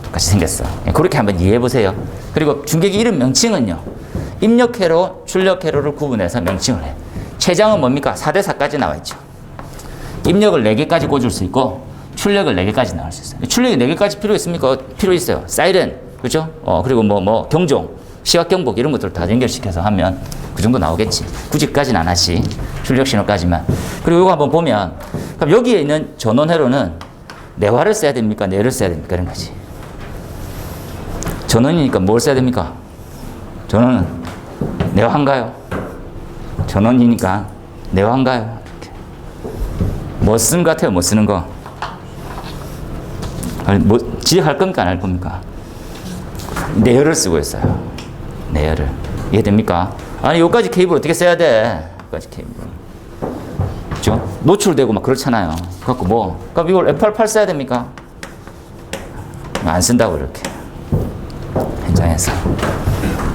똑같이 생겼어. 그렇게 한번 이해해 보세요. 그리고 중계기 이름 명칭은요. 입력 회로, 출력 회로를 구분해서 명칭을 해. 최장은 뭡니까? 4대4까지 나와 있죠. 입력을 4개까지 꽂을 수 있고 출력을 4개까지 나올 수 있어요. 출력이 4개까지 필요 있습니까? 필요 있어요. 사이렌, 그죠? 그리고 뭐 경종, 시각 경보 이런 것들 다 연결시켜서 하면 그 정도 나오겠지. 굳이까지는 안 하지. 출력 신호까지만. 그리고 이거 한번 보면 그럼 여기에 있는 전원 회로는 내화를 써야 됩니까? 내를 써야 됩니까? 이런 거지. 전원이니까 뭘 써야 됩니까? 전원은 내화인가요? 전원이니까 내화인가요? 뭐 쓰는 것 같아요? 못 쓰는 거? 아니, 뭐 지적할 겁니까? 안 할 겁니까? 내열을 쓰고 있어요. 내열을. 이해됩니까? 아니, 여기까지 케이블 어떻게 써야 돼? 여기까지 케이블. 그죠? 노출되고 막 그렇잖아요. 그래갖고 뭐, 그럼 이걸 F88 써야 됩니까? 안 쓴다고, 이렇게. 현장에서.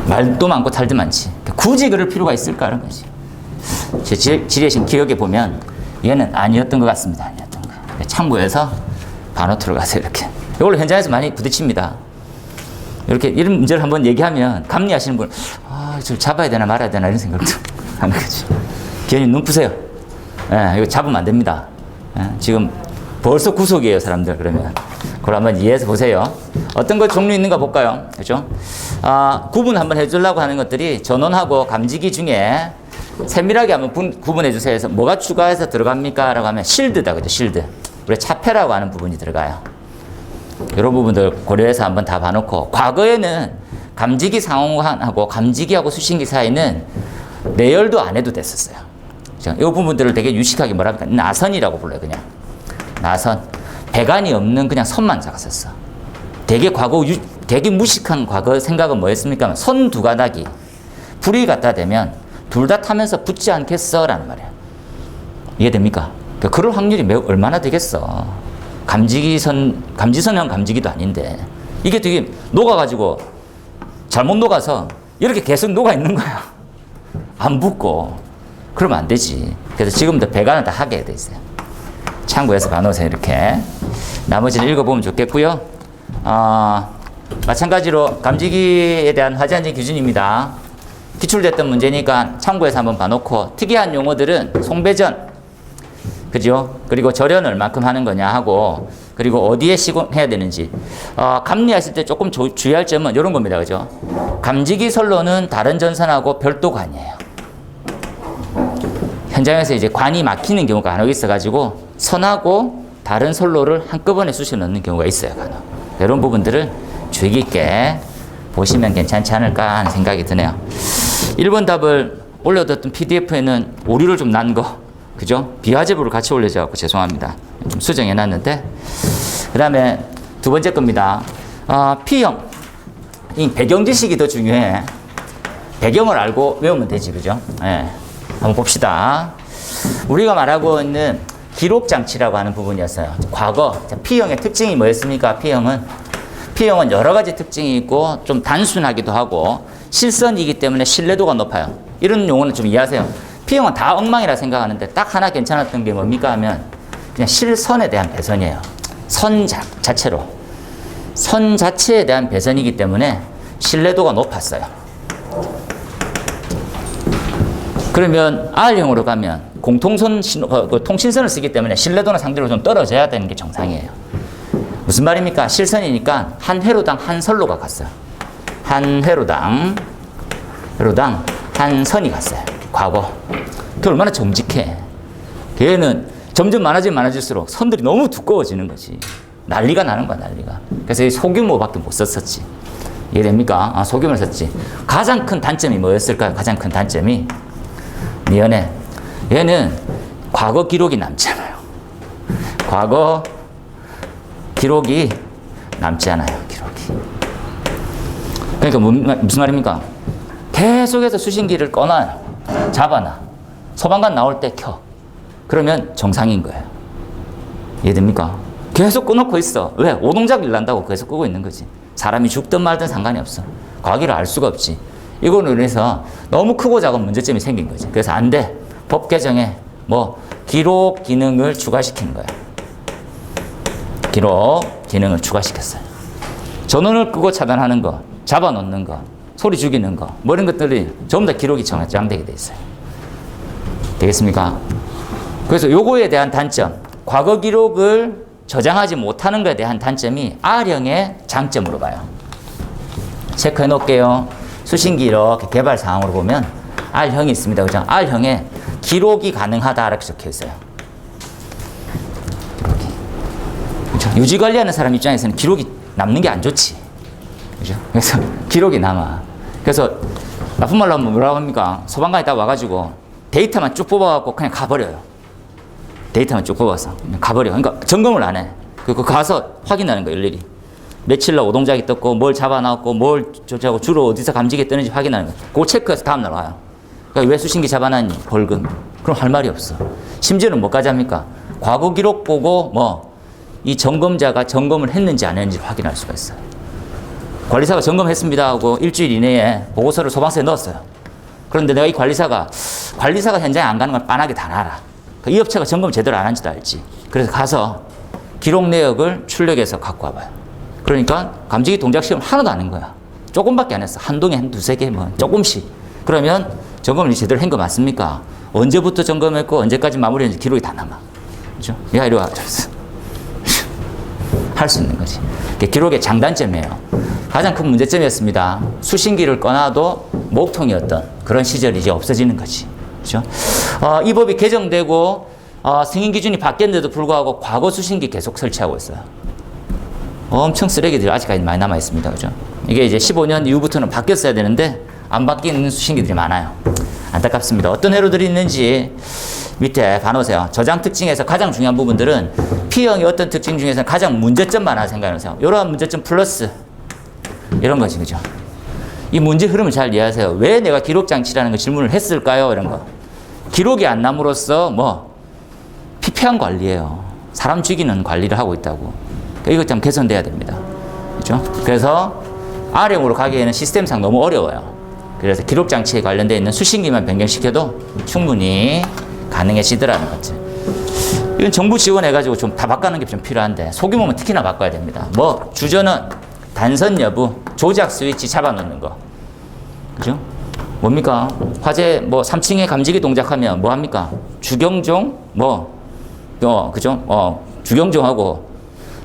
말도 많고 탈도 많지. 굳이 그럴 필요가 있을까? 이런 거지. 제 지뢰신 기억에 보면 얘는 아니었던 것 같습니다. 아니었던 거. 참고해서 반호트로 가서 이렇게. 이걸로 현장에서 많이 부딪힙니다. 이렇게 이런 문제를 한번 얘기하면 감리하시는 분은 저를 잡아야 되나 말아야 되나 이런 생각도 하는 거지. 괜히 눈 푸세요. 이거 잡으면 안 됩니다. 지금 벌써 구속이에요, 사람들. 그러면 그걸 한번 이해해서 보세요. 어떤 것 종류 있는가 볼까요? 그죠? 구분 한번 해주려고 하는 것들이 전원하고 감지기 중에 세밀하게 한번 구분해 주세요 해서 뭐가 추가해서 들어갑니까? 라고 하면 실드다. 그죠? 실드. 우리 차폐라고 하는 부분이 들어가요. 이런 부분들 고려해서 한번 다 봐놓고, 과거에는 감지기 상호간하고 감지기하고 수신기 사이는 내열도 안 해도 됐었어요. 이 부분들을 되게 유식하게 뭐라 합니까? 나선이라고 불러요, 그냥. 나선. 배관이 없는 그냥 선만 작았었어. 되게 되게 무식한 과거 생각은 뭐였습니까? 선 두 가닥이 불이 갖다 대면 둘 다 타면서 붙지 않겠어? 라는 말이에요. 이해됩니까? 그럴 확률이 얼마나 되겠어. 감지선형 감지기도 아닌데. 이게 되게 녹아가지고 잘못 녹아서 이렇게 계속 녹아 있는 거야. 안 붙고. 그러면 안 되지. 그래서 지금도 배관을 다 하게 돼 있어요. 참고해서 봐놓으세요, 이렇게. 나머지는 읽어보면 좋겠고요. 마찬가지로 감지기에 대한 화재안전 기준입니다. 기출됐던 문제니까 참고해서 한번 봐놓고, 특이한 용어들은 송배전, 그죠? 그리고 절연 얼만큼 하는 거냐 하고, 그리고 어디에 시공해야 되는지. 감리하실 때 조금 주의할 점은 이런 겁니다, 그죠? 감지기 선로는 다른 전선하고 별도 관이에요. 현장에서 이제 관이 막히는 경우가 간혹 있어가지고 선하고 다른 선로를 한꺼번에 쑤셔 넣는 경우가 있어요, 간혹. 이런 부분들을 주의 깊게 보시면 괜찮지 않을까 하는 생각이 드네요. 1번 답을 올려뒀던 PDF에는 오류를 좀 난 거, 그죠? 비화제부를 같이 올려줘서 죄송합니다. 좀 수정해놨는데. 그 다음에 두 번째 겁니다. P형. 이 배경 지식이 더 중요해. 배경을 알고 외우면 되지, 그죠? 네. 한번 봅시다. 우리가 말하고 있는 기록장치라고 하는 부분이었어요. 과거. P형의 특징이 뭐였습니까? P형은 여러 가지 특징이 있고 좀 단순하기도 하고 실선이기 때문에 신뢰도가 높아요. 이런 용어는 좀 이해하세요. P형은 다 엉망이라 생각하는데 딱 하나 괜찮았던 게 뭡니까 하면 그냥 실선에 대한 배선이에요. 선 자체로. 선 자체에 대한 배선이기 때문에 신뢰도가 높았어요. 그러면 R형으로 가면 공통선 통신선을 쓰기 때문에 신뢰도는 상대로 좀 떨어져야 되는 게 정상이에요. 무슨 말입니까? 실선이니까 한 회로당 한 선로가 갔어요. 한 회로당 한 선이 갔어요. 과거. 그게 얼마나 정직해. 걔는 점점 많아질수록 선들이 너무 두꺼워지는 거지. 난리가 나는 거야, 난리가. 그래서 이 소규모밖에 못 썼었지. 이해됩니까? 소규모를 썼지. 가장 큰 단점이 뭐였을까요? 가장 큰 단점이 얘는 과거 기록이 남지 않아요. 과거 기록이 남지 않아요. 기록이. 그러니까 무슨 말입니까? 계속해서 수신기를 꺼놔요. 잡아놔. 소방관 나올 때 켜. 그러면 정상인 거예요. 이해됩니까? 계속 꺼놓고 있어. 왜? 오동작일 난다고 계속 끄고 있는 거지. 사람이 죽든 말든 상관이 없어. 과거를 알 수가 없지. 이걸로 인해서 너무 크고 작은 문제점이 생긴 거지. 그래서 안 돼. 법 개정에 기록 기능을 추가시키는 거야. 기록 기능을 추가시켰어요. 전원을 끄고 차단하는 거, 잡아놓는 거, 소리 죽이는 거, 이런 것들이 전부 다 기록이 저장되게 돼 있어요. 되겠습니까? 그래서 요거에 대한 단점, 과거 기록을 저장하지 못하는 것에 대한 단점이 R형의 장점으로 봐요. 체크해 놓을게요. 수신기 이렇게 개발 사항으로 보면 R형이 있습니다. 그죠? R형에 기록이 가능하다 이렇게 적혀 있어요. 기록이. 그죠? 유지 관리하는 사람 입장에서는 기록이 남는 게 안 좋지. 그죠? 그래서 기록이 남아. 그래서 나쁜 말로 하면 뭐라고 합니까? 소방관이 딱 와가지고 데이터만 쭉 뽑아갖고 그냥 가버려요. 데이터만 쭉 뽑아서 그냥 가버려. 그러니까 점검을 안 해. 그거 가서 확인하는 거예요, 일일이. 며칠날 오동작이 떴고, 뭘 잡아놨고, 뭘 조작하고, 주로 어디서 감지기 뜨는지 확인하는 거예요. 그거 체크해서 다음날 와요. 그러니까 왜 수신기 잡아놨니? 벌금. 그럼 할 말이 없어. 심지어는 뭐까지 합니까? 과거 기록 보고 이 점검자가 점검을 했는지 안 했는지 확인할 수가 있어요. 관리사가 점검했습니다 하고 일주일 이내에 보고서를 소방서에 넣었어요. 그런데 내가 이 관리사가 현장에 안 가는 걸 빤하게 다 알아. 이 업체가 점검 제대로 안 한지도 알지. 그래서 가서 기록 내역을 출력해서 갖고 와봐요. 그러니까 감지기 동작 시험 하나도 안 한 거야. 조금밖에 안 했어. 한 동에 한 두세 개 조금씩. 그러면 점검을 제대로 한 거 맞습니까? 언제부터 점검했고 언제까지 마무리했는지 기록이 다 남아. 그죠? 야, 이리 와. 할 수 있는 거지. 기록의 장단점이에요. 가장 큰 문제점이었습니다. 수신기를 꺼놔도 목통이었던 그런 시절이 이제 없어지는 거지. 그죠? 이 법이 개정되고 승인 기준이 바뀌었는데도 불구하고 과거 수신기 계속 설치하고 있어요. 엄청 쓰레기들이 아직까지 많이 남아 있습니다. 그죠? 이게 이제 15년 이후부터는 바뀌었어야 되는데 안 바뀌는 수신기들이 많아요. 안타깝습니다. 어떤 회로들이 있는지 밑에 봐놓으세요. 저장 특징에서 가장 중요한 부분들은 P형의 어떤 특징 중에서 가장 문제점만 하나 생각해보세요. 이러한 문제점 플러스 이런 거지. 그죠? 이 문제 흐름을 잘 이해하세요. 왜 내가 기록장치라는 거 질문을 했을까요? 이런 거. 기록이 안 남으로써 뭐 피폐한 관리예요. 사람 죽이는 관리를 하고 있다고. 그러니까 이것 좀 개선돼야 됩니다. 그렇죠? 그래서 R형으로 가기에는 시스템상 너무 어려워요. 그래서 기록장치에 관련되어 있는 수신기만 변경시켜도 충분히 가능해지더라는 거죠. 이건 정부 지원해가지고 좀 다 바꾸는 게 좀 필요한데 소규모면 특히나 바꿔야 됩니다. 뭐 주전은 단선 여부, 조작 스위치 잡아놓는 거. 그죠? 뭡니까? 화재 뭐 3층에 감지기 동작하면 뭐 합니까? 주경종 그죠? 주경종하고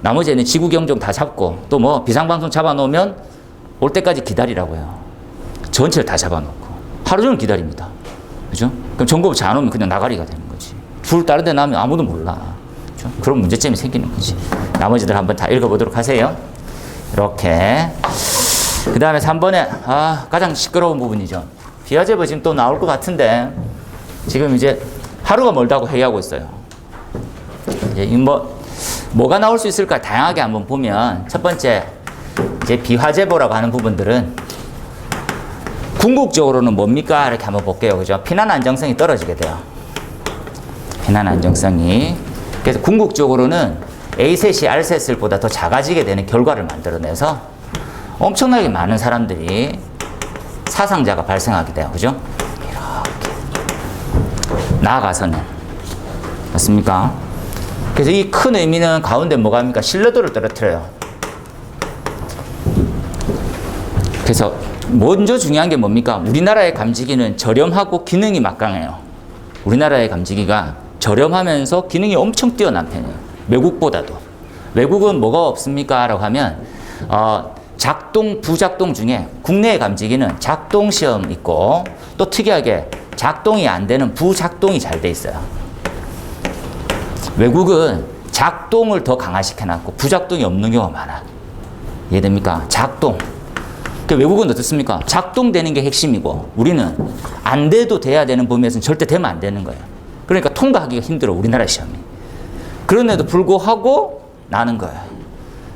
나머지는 지구경종 다 잡고 또 뭐 비상방송 잡아놓으면 올 때까지 기다리라고요. 전체를 다 잡아놓고 하루 종일 기다립니다. 그죠? 그럼 정보부 잘 안 오면 그냥 나가리가 되는 거지. 줄 다른 데 나면 아무도 몰라. 그죠? 그런 문제점이 생기는 거지. 나머지들 한번 다 읽어보도록 하세요. 이렇게. 그 다음에 3번에 가장 시끄러운 부분이죠. 비화재보 지금 또 나올 것 같은데 지금 이제 하루가 멀다고 회의하고 있어요. 이제 뭐가 나올 수 있을까 다양하게 한번 보면 첫 번째 이제 비화재보라고 하는 부분들은 궁극적으로는 뭡니까? 이렇게 한번 볼게요. 그죠? 피난 안정성이 떨어지게 돼요. 피난 안정성이. 그래서 궁극적으로는 A셋이 R셋을보다 더 작아지게 되는 결과를 만들어내서 엄청나게 많은 사람들이 사상자가 발생하게 돼요. 그죠? 이렇게. 나아가서는. 맞습니까? 그래서 이 큰 의미는 가운데 뭐가 합니까? 신뢰도를 떨어뜨려요. 그래서 먼저 중요한 게 뭡니까? 우리나라의 감지기는 저렴하고 기능이 막강해요. 우리나라의 감지기가 저렴하면서 기능이 엄청 뛰어난 편이에요. 외국보다도. 외국은 뭐가 없습니까? 라고 하면 작동, 부작동 중에 국내의 감지기는 작동 시험 있고 또 특이하게 작동이 안 되는 부작동이 잘 돼 있어요. 외국은 작동을 더 강화시켜놨고 부작동이 없는 경우가 많아. 이해됩니까? 작동. 그 외국은 어떻습니까? 작동되는 게 핵심이고 우리는 안 돼도 돼야 되는 범위에서는 절대 되면 안 되는 거예요. 그러니까 통과하기가 힘들어 우리나라 시험이. 그런데도 불구하고 나는 거예요.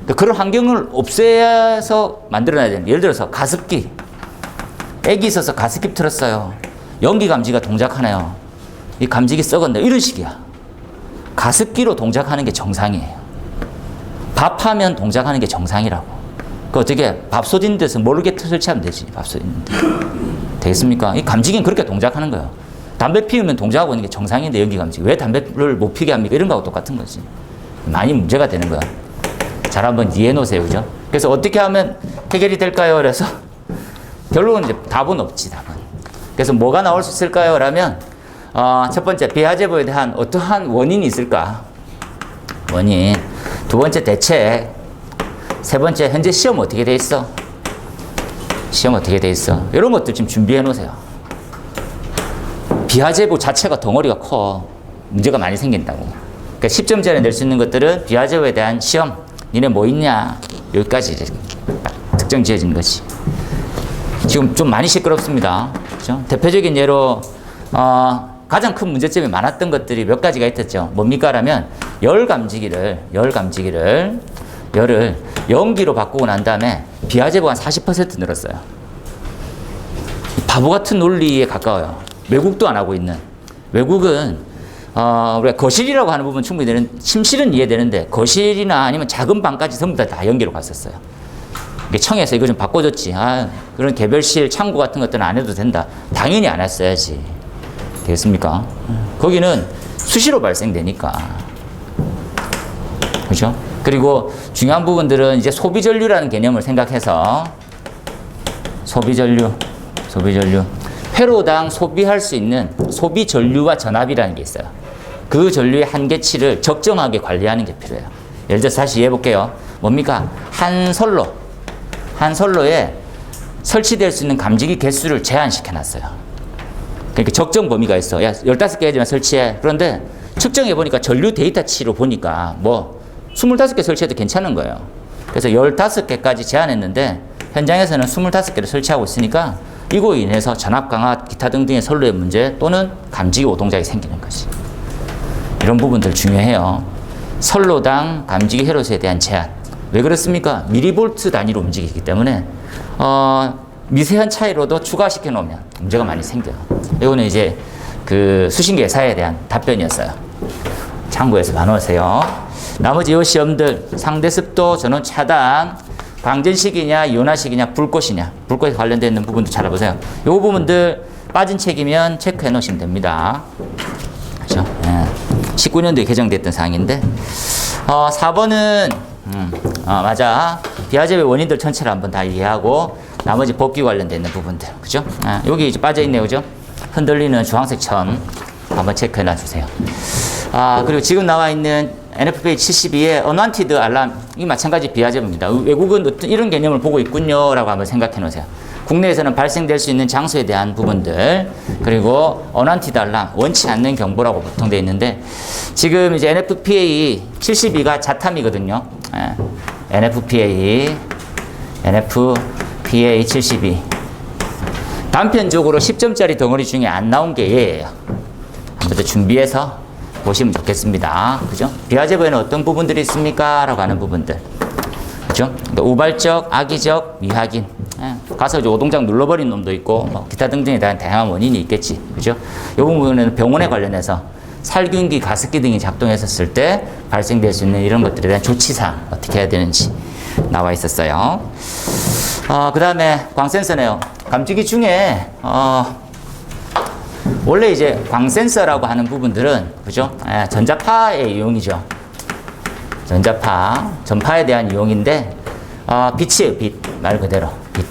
그러니까 그런 환경을 없애서 만들어놔야 됩니다. 예를 들어서 가습기. 애기 있어서 가습기 틀었어요. 연기 감지가 동작하네요. 이 감지기 썩었네. 이런 식이야. 가습기로 동작하는 게 정상이에요. 밥하면 동작하는 게 정상이라고. 그 어떻게 밥솥 있는 데서 모르게 설치하면 되지. 밥솥 있는 데. 되겠습니까? 이 감지기는 그렇게 동작하는 거예요. 담배 피우면 동작하고 있는 게 정상인데 연기 감지기. 왜 담배를 못 피게 합니까? 이런 거하고 똑같은 거지. 많이 문제가 되는 거야. 잘 한번 이해해 놓으세요. 그죠? 그래서 어떻게 하면 해결이 될까요? 그래서 결론은 이제 답은 없지, 답은. 그래서 뭐가 나올 수 있을까요? 라면 첫 번째, 비화재보에 대한 어떠한 원인이 있을까? 원인. 두 번째, 대책. 세 번째, 현재 시험 어떻게 돼 있어? 시험 어떻게 돼 있어? 이런 것들 지금 준비해 놓으세요. 비화재보 자체가 덩어리가 커. 문제가 많이 생긴다고. 그러니까 10점짜리 낼 수 있는 것들은 비화재보에 대한 시험. 니네 뭐 있냐? 여기까지 이제 특정 지어진 거지. 지금 좀 많이 시끄럽습니다. 그렇죠? 대표적인 예로 가장 큰 문제점이 많았던 것들이 몇 가지가 있었죠. 뭡니까? 라면 열을 연기로 바꾸고 난 다음에 비화재보가 한 40% 늘었어요. 바보 같은 논리에 가까워요. 외국도 안 하고 있는. 외국은 우리가 거실이라고 하는 부분 충분히 되는, 침실은 이해되는데 거실이나 아니면 작은 방까지 전부 다 연기로 갔었어요. 이게 청에서 이거 좀 바꿔줬지. 그런 개별실, 창고 같은 것들은 안 해도 된다. 당연히 안 했어야지. 되겠습니까? 거기는 수시로 발생되니까. 그렇죠? 그리고 중요한 부분들은 이제 소비전류라는 개념을 생각해서 소비전류. 회로당 소비할 수 있는 소비전류와 전압이라는 게 있어요. 그 전류의 한계치를 적정하게 관리하는 게 필요해요. 예를 들어서 다시 이해해 볼게요. 뭡니까? 한 선로에 설치될 수 있는 감지기 개수를 제한시켜 놨어요. 그러니까 적정 범위가 있어. 야, 15개까지만 설치해. 그런데 측정해 보니까 전류 데이터치로 보니까 뭐 25개 설치해도 괜찮은 거예요. 그래서 15개까지 제한했는데 현장에서는 25개를 설치하고 있으니까 이로 인해서 전압 강화, 기타 등등의 선로의 문제 또는 감지기 오동작이 생기는 거지. 이런 부분들 중요해요. 선로당 감지기 회로수에 대한 제한. 왜 그렇습니까? 미리볼트 단위로 움직이기 때문에 미세한 차이로도 추가시켜 놓으면 문제가 많이 생겨요. 이거는 이제 그 수신계사에 대한 답변이었어요. 참고해서 봐놓으세요. 나머지 이 시험들 상대습도 전원 차단, 방전식이냐 이온화식이냐 불꽃이냐, 불꽃에 관련되어 있는 부분도 잘 보세요. 이 부분들 빠진 책이면 체크해 놓으시면 됩니다. 그렇죠? 19년도에 개정됐던 사항인데 4번은 맞아. 비하재의 원인들 전체를 한번 다 이해하고 나머지 법규 관련되어 있는 부분들, 그죠? 여기 이제 빠져있네요, 그죠? 흔들리는 주황색 천 한번 체크해 놔주세요. 그리고 지금 나와 있는 NFPA 72의 언완티드 알람, 이 마찬가지 비하재입니다. 외국은 어떤 이런 개념을 보고 있군요 라고 한번 생각해 놓으세요. 국내에서는 발생될 수 있는 장소에 대한 부분들, 그리고 언완티드 알람, 원치 않는 경보라고 보통 되어 있는데, 지금 이제 NFPA 72가 자탐이거든요. NFPA 72. 단편적으로 10점짜리 덩어리 중에 안 나온 게 얘예요. 한번 더 준비해서 보시면 좋겠습니다. 그죠? 비하재부에는 어떤 부분들이 있습니까? 라고 하는 부분들. 그죠? 그러니까 우발적, 악의적, 미확인. 가서 이제 오동작 눌러버린 놈도 있고, 기타 등등에 대한 다양한 원인이 있겠지. 그죠? 이 부분은 병원에 관련해서 살균기, 가습기 등이 작동했었을 때 발생될 수 있는 이런 것들에 대한 조치사항, 어떻게 해야 되는지 나와 있었어요. 그 다음에 광센서네요. 감지기 중에, 원래 이제 광센서라고 하는 부분들은, 그죠? 전자파의 이용이죠. 전파에 대한 이용인데, 빛이에요, 빛. 말 그대로, 빛.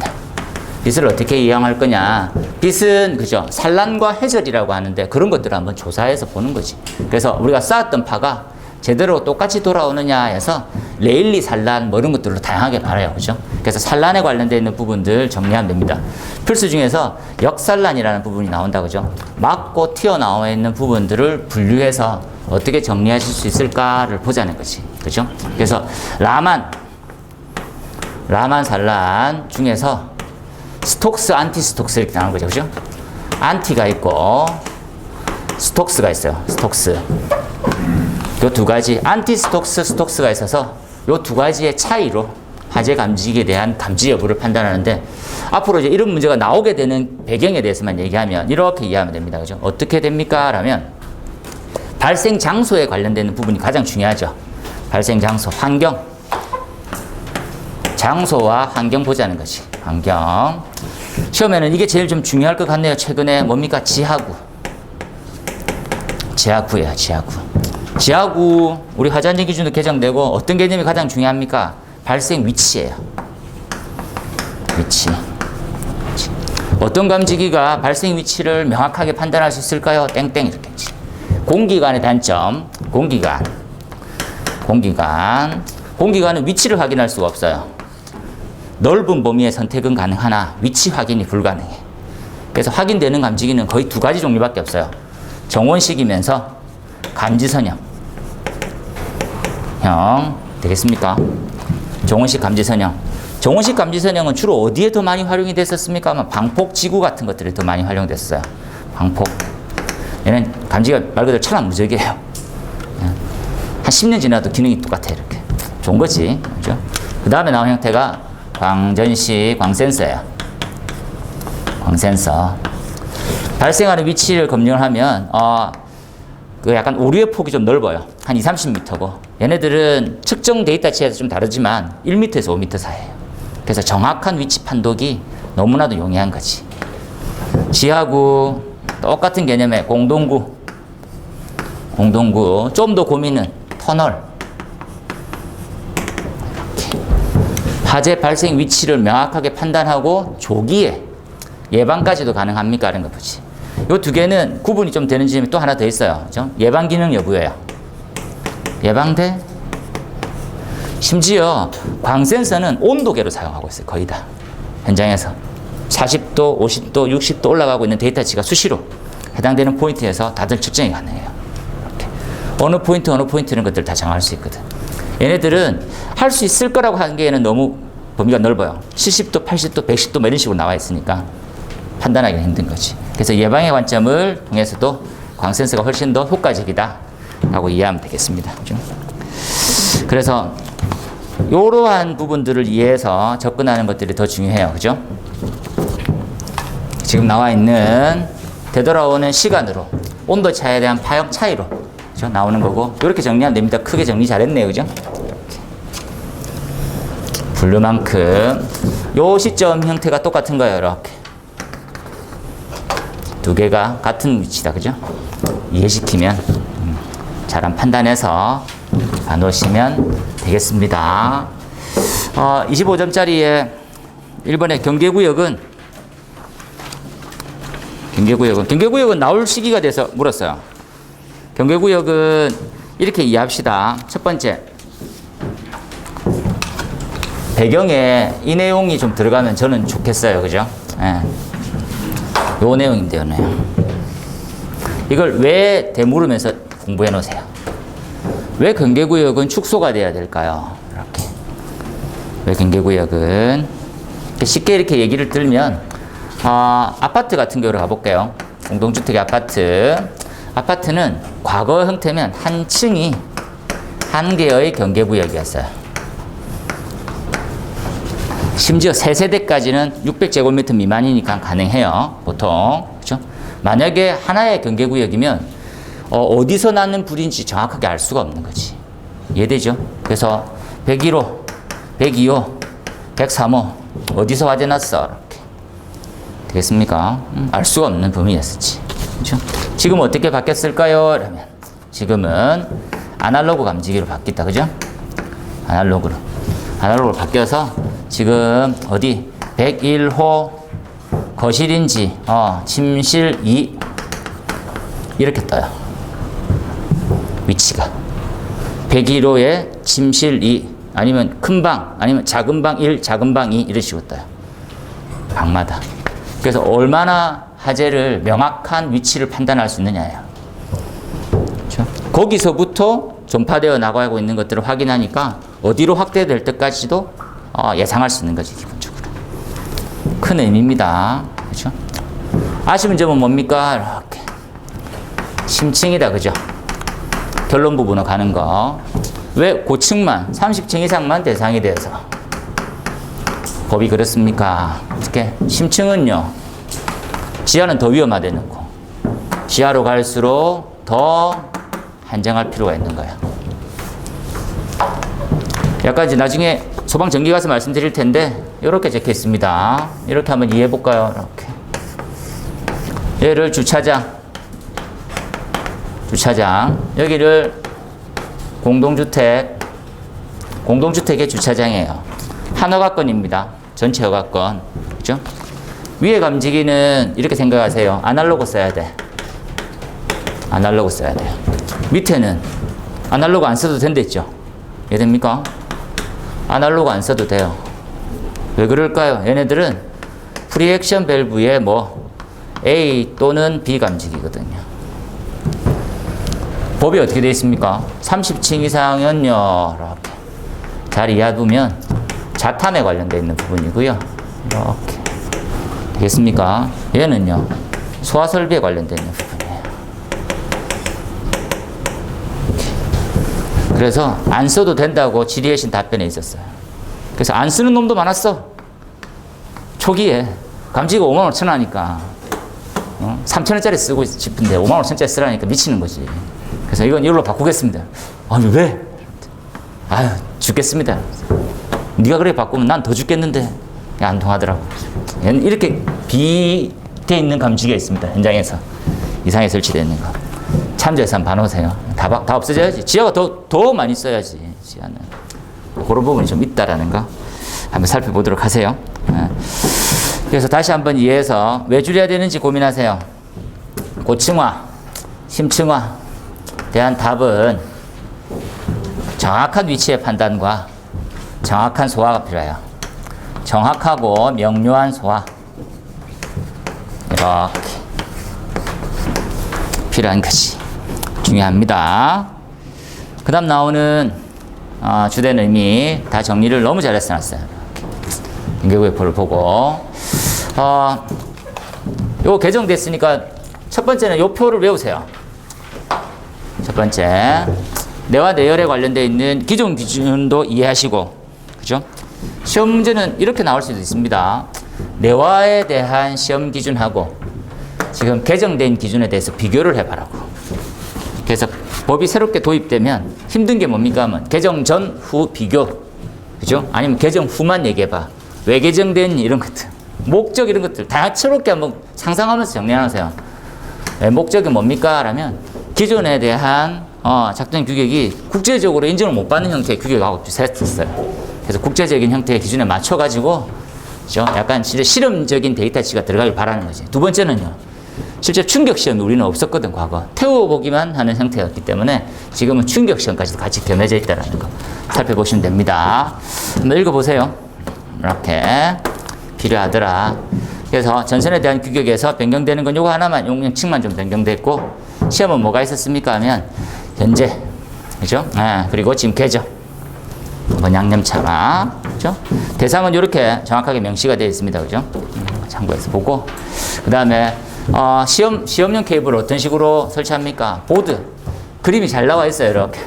빛을 어떻게 이용할 거냐. 빛은, 그죠? 산란과 회절이라고 하는데 그런 것들을 한번 조사해서 보는 거지. 그래서 우리가 쌓았던 파가 제대로 똑같이 돌아오느냐 해서 레일리 산란 뭐 이런 것들로 다양하게 봐요. 그죠? 그래서 산란에 관련되어 있는 부분들 정리하면 됩니다. 필수 중에서 역산란이라는 부분이 나온다. 그죠? 막고 튀어나와 있는 부분들을 분류해서 어떻게 정리하실 수 있을까를 보자는 거지. 그죠? 그래서 라만 산란 중에서 스톡스, 안티스톡스 이렇게 나오는 거죠. 그죠? 안티가 있고 스톡스가 있어요. 스톡스. 요 두 가지, 안티스톡스, 스톡스가 있어서 요 두 가지의 차이로 화재 감지기에 대한 감지 여부를 판단하는데, 앞으로 이제 이런 문제가 나오게 되는 배경에 대해서만 얘기하면 이렇게 이해하면 됩니다. 그죠? 어떻게 됩니까? 라면 발생 장소에 관련되는 부분이 가장 중요하죠. 발생 장소, 환경. 장소와 환경 보자는 거지. 환경. 시험에는 이게 제일 좀 중요할 것 같네요. 최근에 뭡니까? 지하구예요. 지하구, 우리 화재안전 기준도 개정되고 어떤 개념이 가장 중요합니까? 발생 위치예요. 위치. 어떤 감지기가 발생 위치를 명확하게 판단할 수 있을까요? 땡땡 이렇게. 공기관의 단점. 공기관은 위치를 확인할 수가 없어요. 넓은 범위의 선택은 가능하나 위치 확인이 불가능해. 그래서 확인되는 감지기는 거의 두 가지 종류밖에 없어요. 정원식이면서 감지선형 되겠습니까? 정원식 감지선형. 정원식 감지선형은 주로 어디에 더 많이 활용이 됐었습니까? 아마 방폭 지구 같은 것들이 더 많이 활용됐어요. 방폭. 얘는 감지가 말 그대로 천하무적이에요. 한 10년 지나도 기능이 똑같아. 이렇게 좋은 거지. 그죠? 그 다음에 나온 형태가 광전식 광센서예요. 광센서. 발생하는 위치를 검증을 하면 그 약간 오류의 폭이 좀 넓어요. 한 20-30m고 얘네들은 측정 데이터치에서 좀 다르지만 1m에서 5m 사이에요. 그래서 정확한 위치 판독이 너무나도 용이한 거지. 지하구 똑같은 개념의 공동구 좀 더 고민은 터널. 화재 발생 위치를 명확하게 판단하고 조기에 예방까지도 가능합니까? 이런 거 보지. 이 두 개는 구분이 좀 되는 지점이 또 하나 더 있어요. 그죠? 예방 기능 여부예요. 예방돼? 심지어 광센서는 온도계로 사용하고 있어요. 거의 다. 현장에서. 40도, 50도, 60도 올라가고 있는 데이터치가 수시로 해당되는 포인트에서 다들 측정이 가능해요. 이렇게. 어느 포인트 이런 것들 다 정할 수 있거든. 얘네들은 할 수 있을 거라고 하기에는 너무 범위가 넓어요. 70도, 80도, 110도 뭐 이런 식으로 나와 있으니까 판단하기가 힘든 거지. 그래서 예방의 관점을 통해서도 광센서가 훨씬 더 효과적이다 라고 이해하면 되겠습니다. 그죠? 그래서 이러한 부분들을 이해해서 접근하는 것들이 더 중요해요. 그죠? 지금 나와 있는 되돌아오는 시간으로 온도 차이에 대한 파형 차이로 그죠? 나오는 거고 이렇게 정리하면 됩니다. 크게 정리 잘했네요. 그죠? 블루만큼 요 시점 형태가 똑같은 거예요. 이렇게 두 개가 같은 위치다. 그죠? 이해시키면 잘 판단해서 봐놓으시면 되겠습니다. 25점짜리의 1번의 경계구역은 나올 시기가 돼서 물었어요. 경계구역은 이렇게 이해합시다. 첫 번째, 배경에 이 내용이 좀 들어가면 저는 좋겠어요. 그죠? 예. 요 내용인데요. 이걸 왜 되물으면서 공부해 놓으세요. 왜 경계구역은 축소가 돼야 될까요? 이렇게. 왜 경계구역은 쉽게 이렇게 얘기를 들면 아파트 같은 경우로 가볼게요. 공동주택의 아파트는 과거 형태면 한 층이 한 개의 경계구역이었어요. 심지어 3세대까지는 600제곱미터 미만이니까 가능해요. 보통. 그렇죠? 만약에 하나의 경계구역이면 어디서 나는 불인지 정확하게 알 수가 없는 거지. 이해되죠? 그래서 101호, 102호, 103호 어디서 화재 났어? 이렇게. 되겠습니까? 알 수가 없는 범위였었지. 그렇죠? 지금 어떻게 바뀌었을까요? 그러면 지금은 아날로그 감지기로 바뀌었다. 그죠? 아날로그로 바뀌어서 지금 어디 101호 거실인지 침실 2 이렇게 떠요. 위치가 101호에 침실 2 아니면 큰 방 아니면 작은 방 1 작은 방 2 이런 식으로 떠요. 방마다. 그래서 얼마나 화재를 명확한 위치를 판단할 수 있느냐예요. 그렇죠? 거기서부터 전파되어 나가고 있는 것들을 확인하니까 어디로 확대될 때까지도 예상할 수 있는 거지. 기본적으로 큰 의미입니다. 그렇죠? 아쉬운 점은 뭡니까? 이렇게 심층이다. 그죠? 결론 부분으로 가는 거. 왜 고층만 30층 이상만 대상이 돼서 법이 그렇습니까? 어떻게? 심층은요 지하는 더 위험하다는 거. 지하로 갈수록 더 한정할 필요가 있는 거야. 약간 이제 나중에 소방 전기 가서 말씀드릴 텐데 이렇게 적혀 있습니다. 이렇게 한번 이해해 볼까요? 이렇게 얘를 주차장 여기를 공동주택의 주차장이에요. 한 허가권입니다. 전체 허가권. 그죠? 위에 감지기는 이렇게 생각하세요. 아날로그 써야 돼. 아날로그 써야 돼요. 밑에는 아날로그 안 써도 된댔죠? 이해됩니까? 아날로그 안 써도 돼요. 왜 그럴까요? 얘네들은 프리액션 밸브의 A 또는 B 감지기거든요. 법이 어떻게 되어 있습니까? 30층 이상은요, 이렇게 잘 이해해두면 자탐에 관련되어 있는 부분이고요. 이렇게 되겠습니까? 얘는요, 소화 설비에 관련되어 있는 부분이에요. 이렇게. 그래서 안 써도 된다고 질의해신 답변에 있었어요. 그래서 안 쓰는 놈도 많았어. 초기에 감지가 5만 5천 하니까 3천원짜리 쓰고 싶은데 5만 5천원짜리 쓰라니까 미치는 거지. 그래서 이건 이걸로 바꾸겠습니다. 아니 왜? 아유 죽겠습니다. 네가 그래 바꾸면 난 더 죽겠는데 안 통하더라고. 이렇게 비돼 있는 감지기가 있습니다. 현장에서 이상하게 설치되어 있는 거. 참조해서 한번 봐놓으세요. 다 없어져야지. 지하가 더 많이 써야지. 지하는 그런 부분이 좀 있다라는 거 한번 살펴보도록 하세요. 그래서 다시 한번 이해해서 왜 줄여야 되는지 고민하세요. 고층화, 심층화 대한 답은 정확한 위치의 판단과 정확한 소화가 필요해요. 정확하고 명료한 소화. 이렇게 필요한 것이 중요합니다. 그 다음 나오는 주된 의미 다 정리를 너무 잘해서 놨어요. 경계구역표를 보고 요거 개정됐으니까 첫 번째는 요 표를 외우세요. 첫 번째, 뇌와 뇌혈에 관련되어 있는 기존 기준도 이해하시고, 그죠? 시험 문제는 이렇게 나올 수도 있습니다. 뇌화에 대한 시험 기준하고 지금 개정된 기준에 대해서 비교를 해봐라고. 그래서 법이 새롭게 도입되면 힘든 게 뭡니까 하면 개정 전, 후 비교, 그죠? 아니면 개정 후만 얘기해봐. 왜 개정된 이런 것들, 목적 이런 것들 다채롭게 한번 상상하면서 정리하세요. 목적이 뭡니까? 라면 기존에 대한 작동 규격이 국제적으로 인정을 못 받는 형태의 규격하고 비슷했어요. 그래서 국제적인 형태의 기준에 맞춰가지고 그죠? 약간 진짜 실험적인 데이터치가 들어가길 바라는 거지. 두 번째는요. 실제 충격 시험이 우리는 없었거든, 과거. 태워보기만 하는 형태였기 때문에 지금은 충격 시험까지도 같이 겸해져 있다는 거 살펴보시면 됩니다. 한번 읽어보세요. 이렇게 필요하더라. 그래서 전선에 대한 규격에서 변경되는 건 요거 하나만, 용량층만 좀 변경됐고, 시험은 뭐가 있었습니까 하면 현재, 그죠? 그리고 지금 개정, 양념차마, 그죠? 대상은 이렇게 정확하게 명시가 되어 있습니다, 그죠? 참고해서 보고, 그 다음에 시험용 케이블을 어떤 식으로 설치합니까? 보드, 그림이 잘 나와 있어요, 이렇게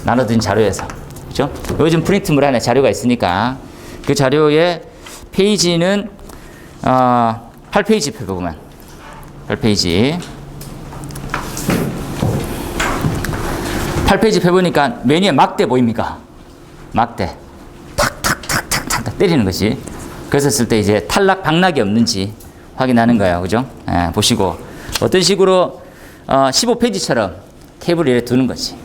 나눠진 자료에서, 그죠? 요즘 프린트물 안에 자료가 있으니까 그 자료의 페이지는 8페이지 펴보면 8페이지 펴보니까 메뉴에 막대 보입니까? 막대 탁탁탁탁탁 때리는 것이, 그래서 쓸 때 이제 탈락 방락이 없는지 확인하는 거예요, 그죠? 보시고 어떤 식으로 15페이지처럼 케이블을 이렇게 두는 거지.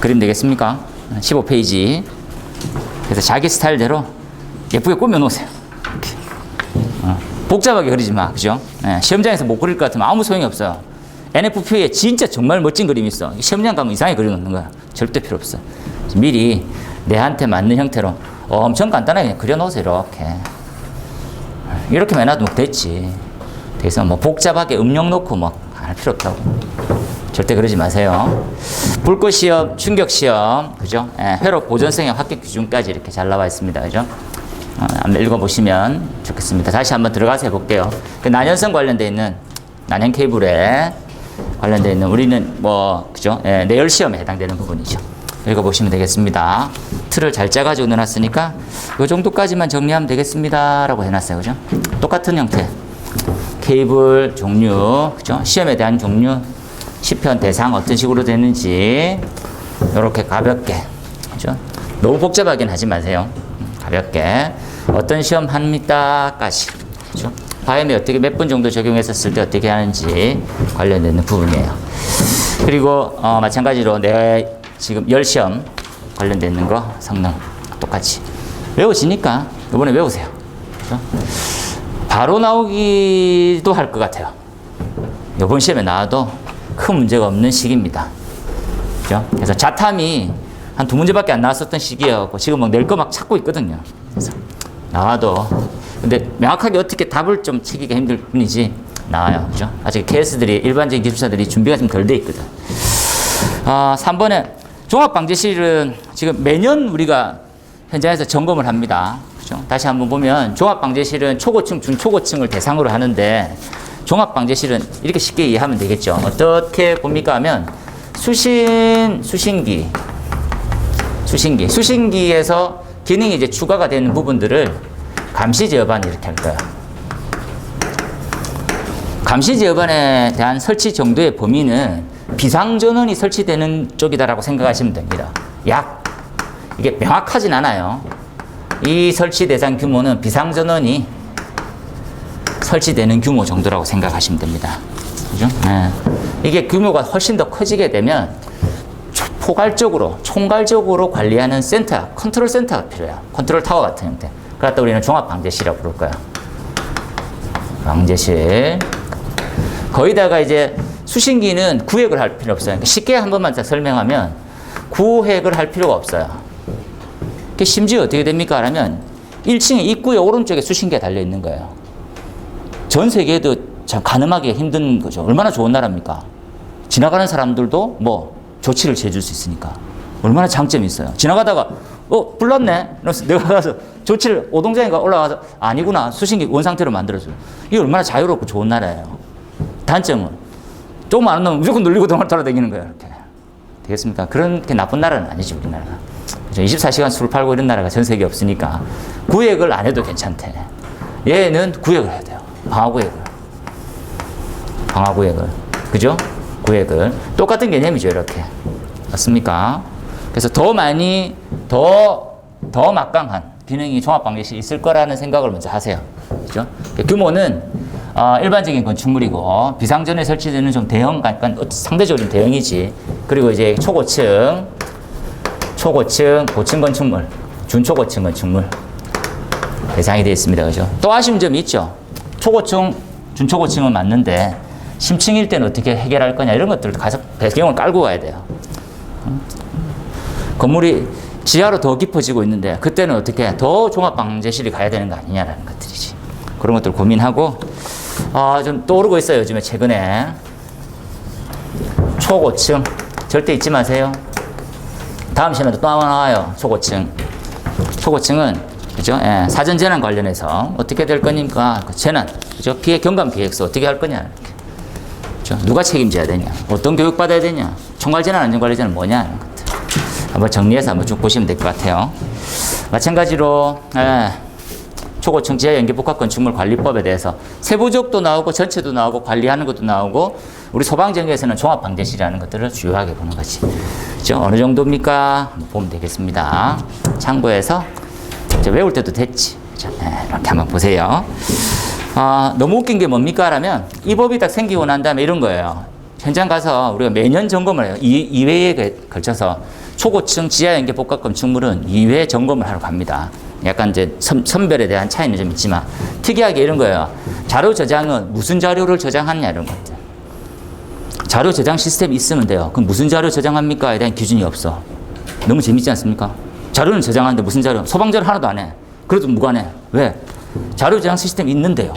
그림 되겠습니까? 15페이지. 그래서 자기 스타일대로 예쁘게 꾸며 놓으세요. 복잡하게 그리지 마, 그죠? 시험장에서 못 그릴 것 같으면 아무 소용이 없어요. NFP에 진짜 정말 멋진 그림이 있어. 시험장 가면 이상하게 그려놓는 거야. 절대 필요 없어. 미리 내한테 맞는 형태로 엄청 간단하게 그려놓으세요. 이렇게만 해놔도 됐지. 그래서 뭐 복잡하게 음력 놓고 뭐 할 필요 없다고. 절대 그러지 마세요. 불꽃 시험, 충격 시험, 그죠? 회로 보존성의 합격 기준까지 이렇게 잘 나와 있습니다, 그죠? 한번 읽어보시면 좋겠습니다. 다시 한번 들어가서 해볼게요. 그 난연성 관련돼 있는 난연 케이블에 관련돼 있는 우리는 뭐, 그죠? 내열 시험에 해당되는 부분이죠. 읽어보시면 되겠습니다. 틀을 잘 짜가지고 넣어놨으니까 이 정도까지만 정리하면 되겠습니다. 라고 해놨어요, 그죠? 똑같은 형태. 케이블 종류, 그죠? 시험에 대한 종류, 시편 대상 어떤 식으로 되는지 이렇게 가볍게, 그죠? 너무 복잡하긴 하지 마세요. 가볍게 어떤 시험 합니다까지, 그죠? 과연 어떻게 몇 분 정도 적용했었을 때 어떻게 하는지 관련되는 부분이에요. 그리고 마찬가지로 내 지금 열 시험 관련되는 거 성능 똑같이 외워지니까 이번에 외우세요. 그죠? 바로 나오기도 할 것 같아요. 이번 시험에 나와도 큰 문제가 없는 시기입니다. 그죠? 그래서 자탐이 한 2문제밖에 안 나왔었던 시기였고 지금 막 낼 거 막 찾고 있거든요. 그래서 나와도 근데 명확하게 어떻게 답을 좀 치기가 힘들 뿐이지 나와요. 그죠? 아직 KS들이 일반적인 기술사들이 준비가 좀 덜 돼 있거든. 3번에 종합방제실은 지금 매년 우리가 현장에서 점검을 합니다. 그죠? 다시 한번 보면 종합방제실은 초고층, 중초고층을 대상으로 하는데 종합방제실은 이렇게 쉽게 이해하면 되겠죠. 어떻게 봅니까 하면 수신기에서 기능이 이제 추가가 되는 부분들을 감시 제어반 이렇게 할 거예요. 감시 제어반에 대한 설치 정도의 범위는 비상전원이 설치되는 쪽이다라고 생각하시면 됩니다. 이게 명확하진 않아요. 이 설치 대상 규모는 비상전원이 설치되는 규모 정도라고 생각하시면 됩니다. 그죠? 이게 규모가 훨씬 더 커지게 되면 총괄적으로 관리하는 센터, 컨트롤 센터가 필요해요. 컨트롤 타워 같은 형태. 그래서 우리는 종합방제실이라고 부를 거예요. 방제실. 거기다가 이제 수신기는 구획을 할 필요 없어요. 그러니까 쉽게 한 번만 딱 설명하면 구획을 할 필요가 없어요. 심지어 어떻게 됩니까? 하면 1층에 입구의 오른쪽에 수신기가 달려 있는 거예요. 전 세계에도 참 가늠하기 힘든 거죠. 얼마나 좋은 나라입니까? 지나가는 사람들도 뭐 조치를 취해줄 수 있으니까. 얼마나 장점이 있어요. 지나가다가 불 났네. 그래서 내가 가서 조치를 오동장인가 올라가서 아니구나. 수신기 원상태로 만들어줘요. 이게 얼마나 자유롭고 좋은 나라예요. 단점은 조금 안 나면 무조건 눌리고 돌아다니는 거예요. 이렇게. 되겠습니까? 그렇게 나쁜 나라는 아니지, 우리나라가. 24시간 술 팔고 이런 나라가 전 세계에 없으니까 구획을 안 해도 괜찮대. 얘는 구획을 해야 돼요. 방화구획을. 그죠? 구획을. 똑같은 개념이죠, 이렇게. 맞습니까? 그래서 더 많이, 더 막강한 기능이 종합방정식이 있을 거라는 생각을 먼저 하세요. 그죠? 규모는 일반적인 건축물이고, 비상전에 설치되는 좀 대형, 약간 상대적으로 대형이지. 그리고 이제 초고층, 고층 건축물, 준초고층 건축물 대상이 되어 있습니다. 그죠? 또 아쉬운 점이 있죠. 초고층, 준초고층은 맞는데 심층일 때는 어떻게 해결할 거냐 이런 것들을 가서 배경을 깔고 가야 돼요. 건물이 지하로 더 깊어지고 있는데 그때는 어떻게 더 종합방제실이 가야 되는 거 아니냐라는 것들이지. 그런 것들 고민하고 좀 떠오르고 있어요. 요즘에 최근에 초고층 절대 잊지 마세요. 다음 시간에도 또 하나 나와요. 초고층은 그죠? 예, 사전 재난 관련해서 어떻게 될 거니까 그 재난, 그죠? 피해 경감 계획서 어떻게 할 거냐, 이렇게. 그죠? 누가 책임져야 되냐, 어떤 교육 받아야 되냐, 총괄재난 안전관리자는 뭐냐 이런 것들 한번 정리해서 한번 쭉 보시면 될 것 같아요. 마찬가지로 초고층 지하 연계복합 건축물 관리법에 대해서 세부적도 나오고 전체도 나오고 관리하는 것도 나오고 우리 소방정에서는 종합방제실이라는 것들을 주요하게 보는 거지. 그죠? 어느 정도입니까? 한번 보면 되겠습니다. 참고해서 외울 때도 됐지. 이렇게 한번 보세요. 너무 웃긴 게 뭡니까? 라면 이 법이 딱 생기고 난 다음에 이런 거예요. 현장 가서 우리가 매년 점검을 해요. 2회에 걸쳐서 초고층 지하 연계 복합 건축물은 2회 점검을 하러 갑니다. 약간 이제 선별에 대한 차이는 좀 있지만 특이하게 이런 거예요. 자료 저장은 무슨 자료를 저장하느냐 이런 것들. 자료 저장 시스템이 있으면 돼요. 그럼 무슨 자료 저장합니까?에 대한 기준이 없어. 너무 재밌지 않습니까? 자료는 저장하는데 무슨 자료? 소방자료 하나도 안 해. 그래도 무관해. 왜? 자료 저장 시스템이 있는데요.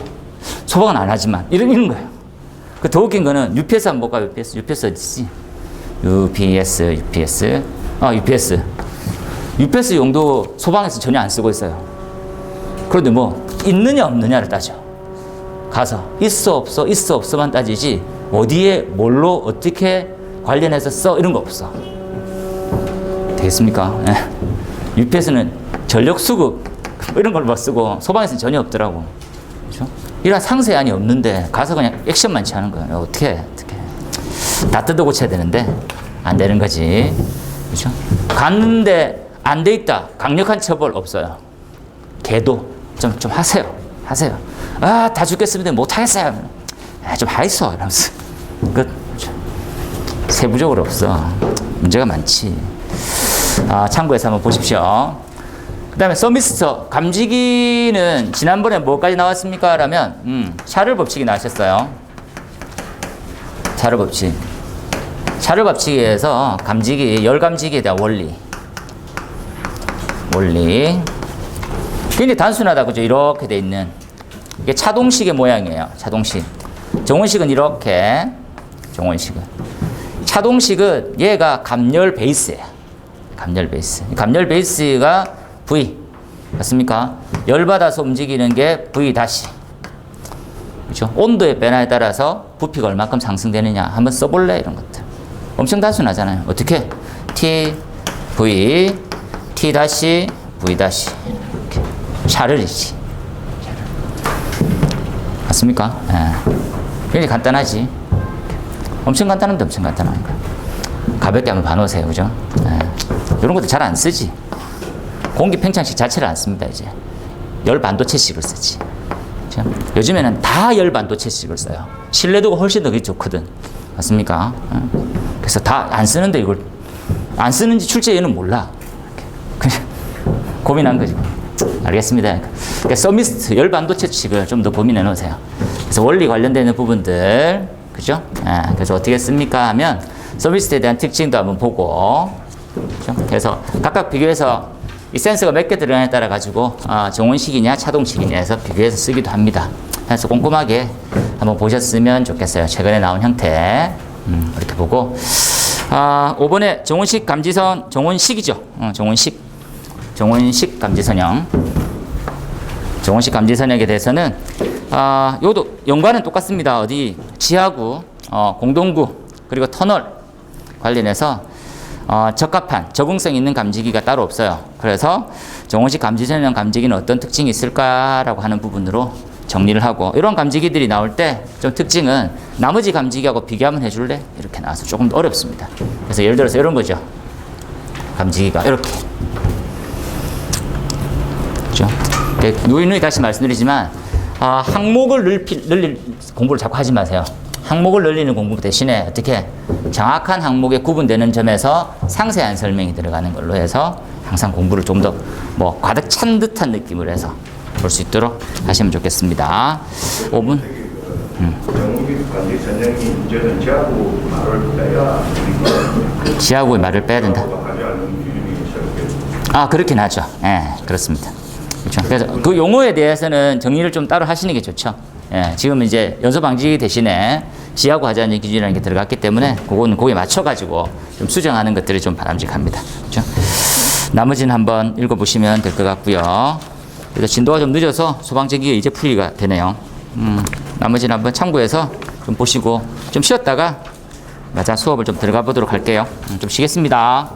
소방은 안 하지만 이런 거예요. 그 더 웃긴 거는 UPS 한번 볼까? UPS 어디지? UPS 용도 소방에서 전혀 안 쓰고 있어요. 그런데 뭐 있느냐 없느냐를 따져. 가서 있어 없어만 따지지 어디에 뭘로 어떻게 관련해서 써 이런 거 없어. 되겠습니까? UPS는 전력 수급 이런 걸 막 쓰고 소방에서는 전혀 없더라고. 그렇죠? 이런 상세안이 없는데 가서 그냥 액션만 취하는 거예요. 어떻게 다 뜯어 고쳐야 되는데 안 되는 거지. 그렇죠? 갔는데 안 돼 있다. 강력한 처벌 없어요. 개도 좀 하세요. 다 죽겠습니다. 못 하겠어요. 좀 하이소 이러면서. 세부적으로 없어. 문제가 많지. 참고해서 한번 보십시오. 그 다음에 서미스터 감지기는 지난번에 뭐까지 나왔습니까? 라면 샤를 법칙이 나왔었어요. 샤를 법칙에서 감지기, 열 감지기에 대한 원리 굉장히 단순하다. 그죠? 이렇게 돼 있는 이게 차동식의 모양이에요. 차동식. 정원식은 이렇게 차동식은 얘가 감열 베이스예요. 감열 베이스가 V 맞습니까? 열받아서 움직이는 게 V 다시. 그렇죠? 온도의 변화에 따라서 부피가 얼마큼 상승되느냐 한번 써볼래? 이런 것들 엄청 단순하잖아요. 어떻게? T V T 다시 V 다시 이렇게 샤를 있지. 맞습니까? 굉장히 간단하지. 엄청 간단한데 엄청 간단한 거야. 가볍게 한번 봐놓으세요. 그죠? 이런 것도 잘 안 쓰지. 공기 팽창식 자체를 안 씁니다. 이제 열 반도체식을 쓰지. 그렇죠? 요즘에는 다 열 반도체식을 써요. 신뢰도가 훨씬 더 좋거든. 맞습니까? 그래서 다 안 쓰는데 이걸 안 쓰는지 출제 이유는 몰라. 고민한 거지. 알겠습니다. 그러니까 서미스트 열 반도체식을 좀 더 고민해 놓으세요. 그래서 원리 관련되는 부분들, 그죠? 그래서 어떻게 씁니까? 하면 서미스트에 대한 특징도 한번 보고, 그렇죠? 그래서 각각 비교해서 이 센서가 몇 개 들어가냐에 따라 가지고 정원식이냐 차동식이냐 해서 비교해서 쓰기도 합니다. 그래서 꼼꼼하게 한번 보셨으면 좋겠어요. 최근에 나온 형태 이렇게 보고 5번에 정원식 감지선, 정원식이죠. 정원식 감지선형. 정원식 감지선형에 대해서는, 요도 연관은 똑같습니다. 어디, 지하구, 공동구, 그리고 터널 관련해서, 적합한, 적응성 있는 감지기가 따로 없어요. 그래서 정원식 감지선형 감지기는 어떤 특징이 있을까라고 하는 부분으로 정리를 하고, 이런 감지기들이 나올 때 좀 특징은 나머지 감지기하고 비교하면 해줄래? 이렇게 나와서 조금 어렵습니다. 그래서 예를 들어서 이런 거죠. 감지기가 이렇게. 그렇죠? 누이 다시 말씀드리지만, 항목을 늘릴 공부를 자꾸 하지 마세요. 항목을 늘리는 공부 대신에 어떻게 정확한 항목에 구분되는 점에서 상세한 설명이 들어가는 걸로 해서 항상 공부를 좀 더 뭐 가득 찬 듯한 느낌을 해서 볼 수 있도록 하시면 좋겠습니다. 5분. 정원식 감지선형이 이제는 지하구 말을 빼야 지하구의 말을 빼야 된다. 하지 않는 기준이 있어요. 그렇긴 하죠. 예, 그렇습니다. 그렇죠. 그래서 그 용어에 대해서는 정리를 좀 따로 하시는 게 좋죠. 예, 지금 이제 연소 방지기 대신에 지하구 하지 않는 기준이라는 게 들어갔기 때문에 그거는 거기에 맞춰가지고 좀 수정하는 것들이 좀 바람직합니다. 그렇죠. 나머지는 한번 읽어보시면 될 것 같고요. 그래서 진도가 좀 늦어서 소방제기가 이제 풀이가 되네요. 나머지는 한번 참고해서 좀 보시고 좀 쉬었다가 수업을 좀 들어가 보도록 할게요. 좀 쉬겠습니다.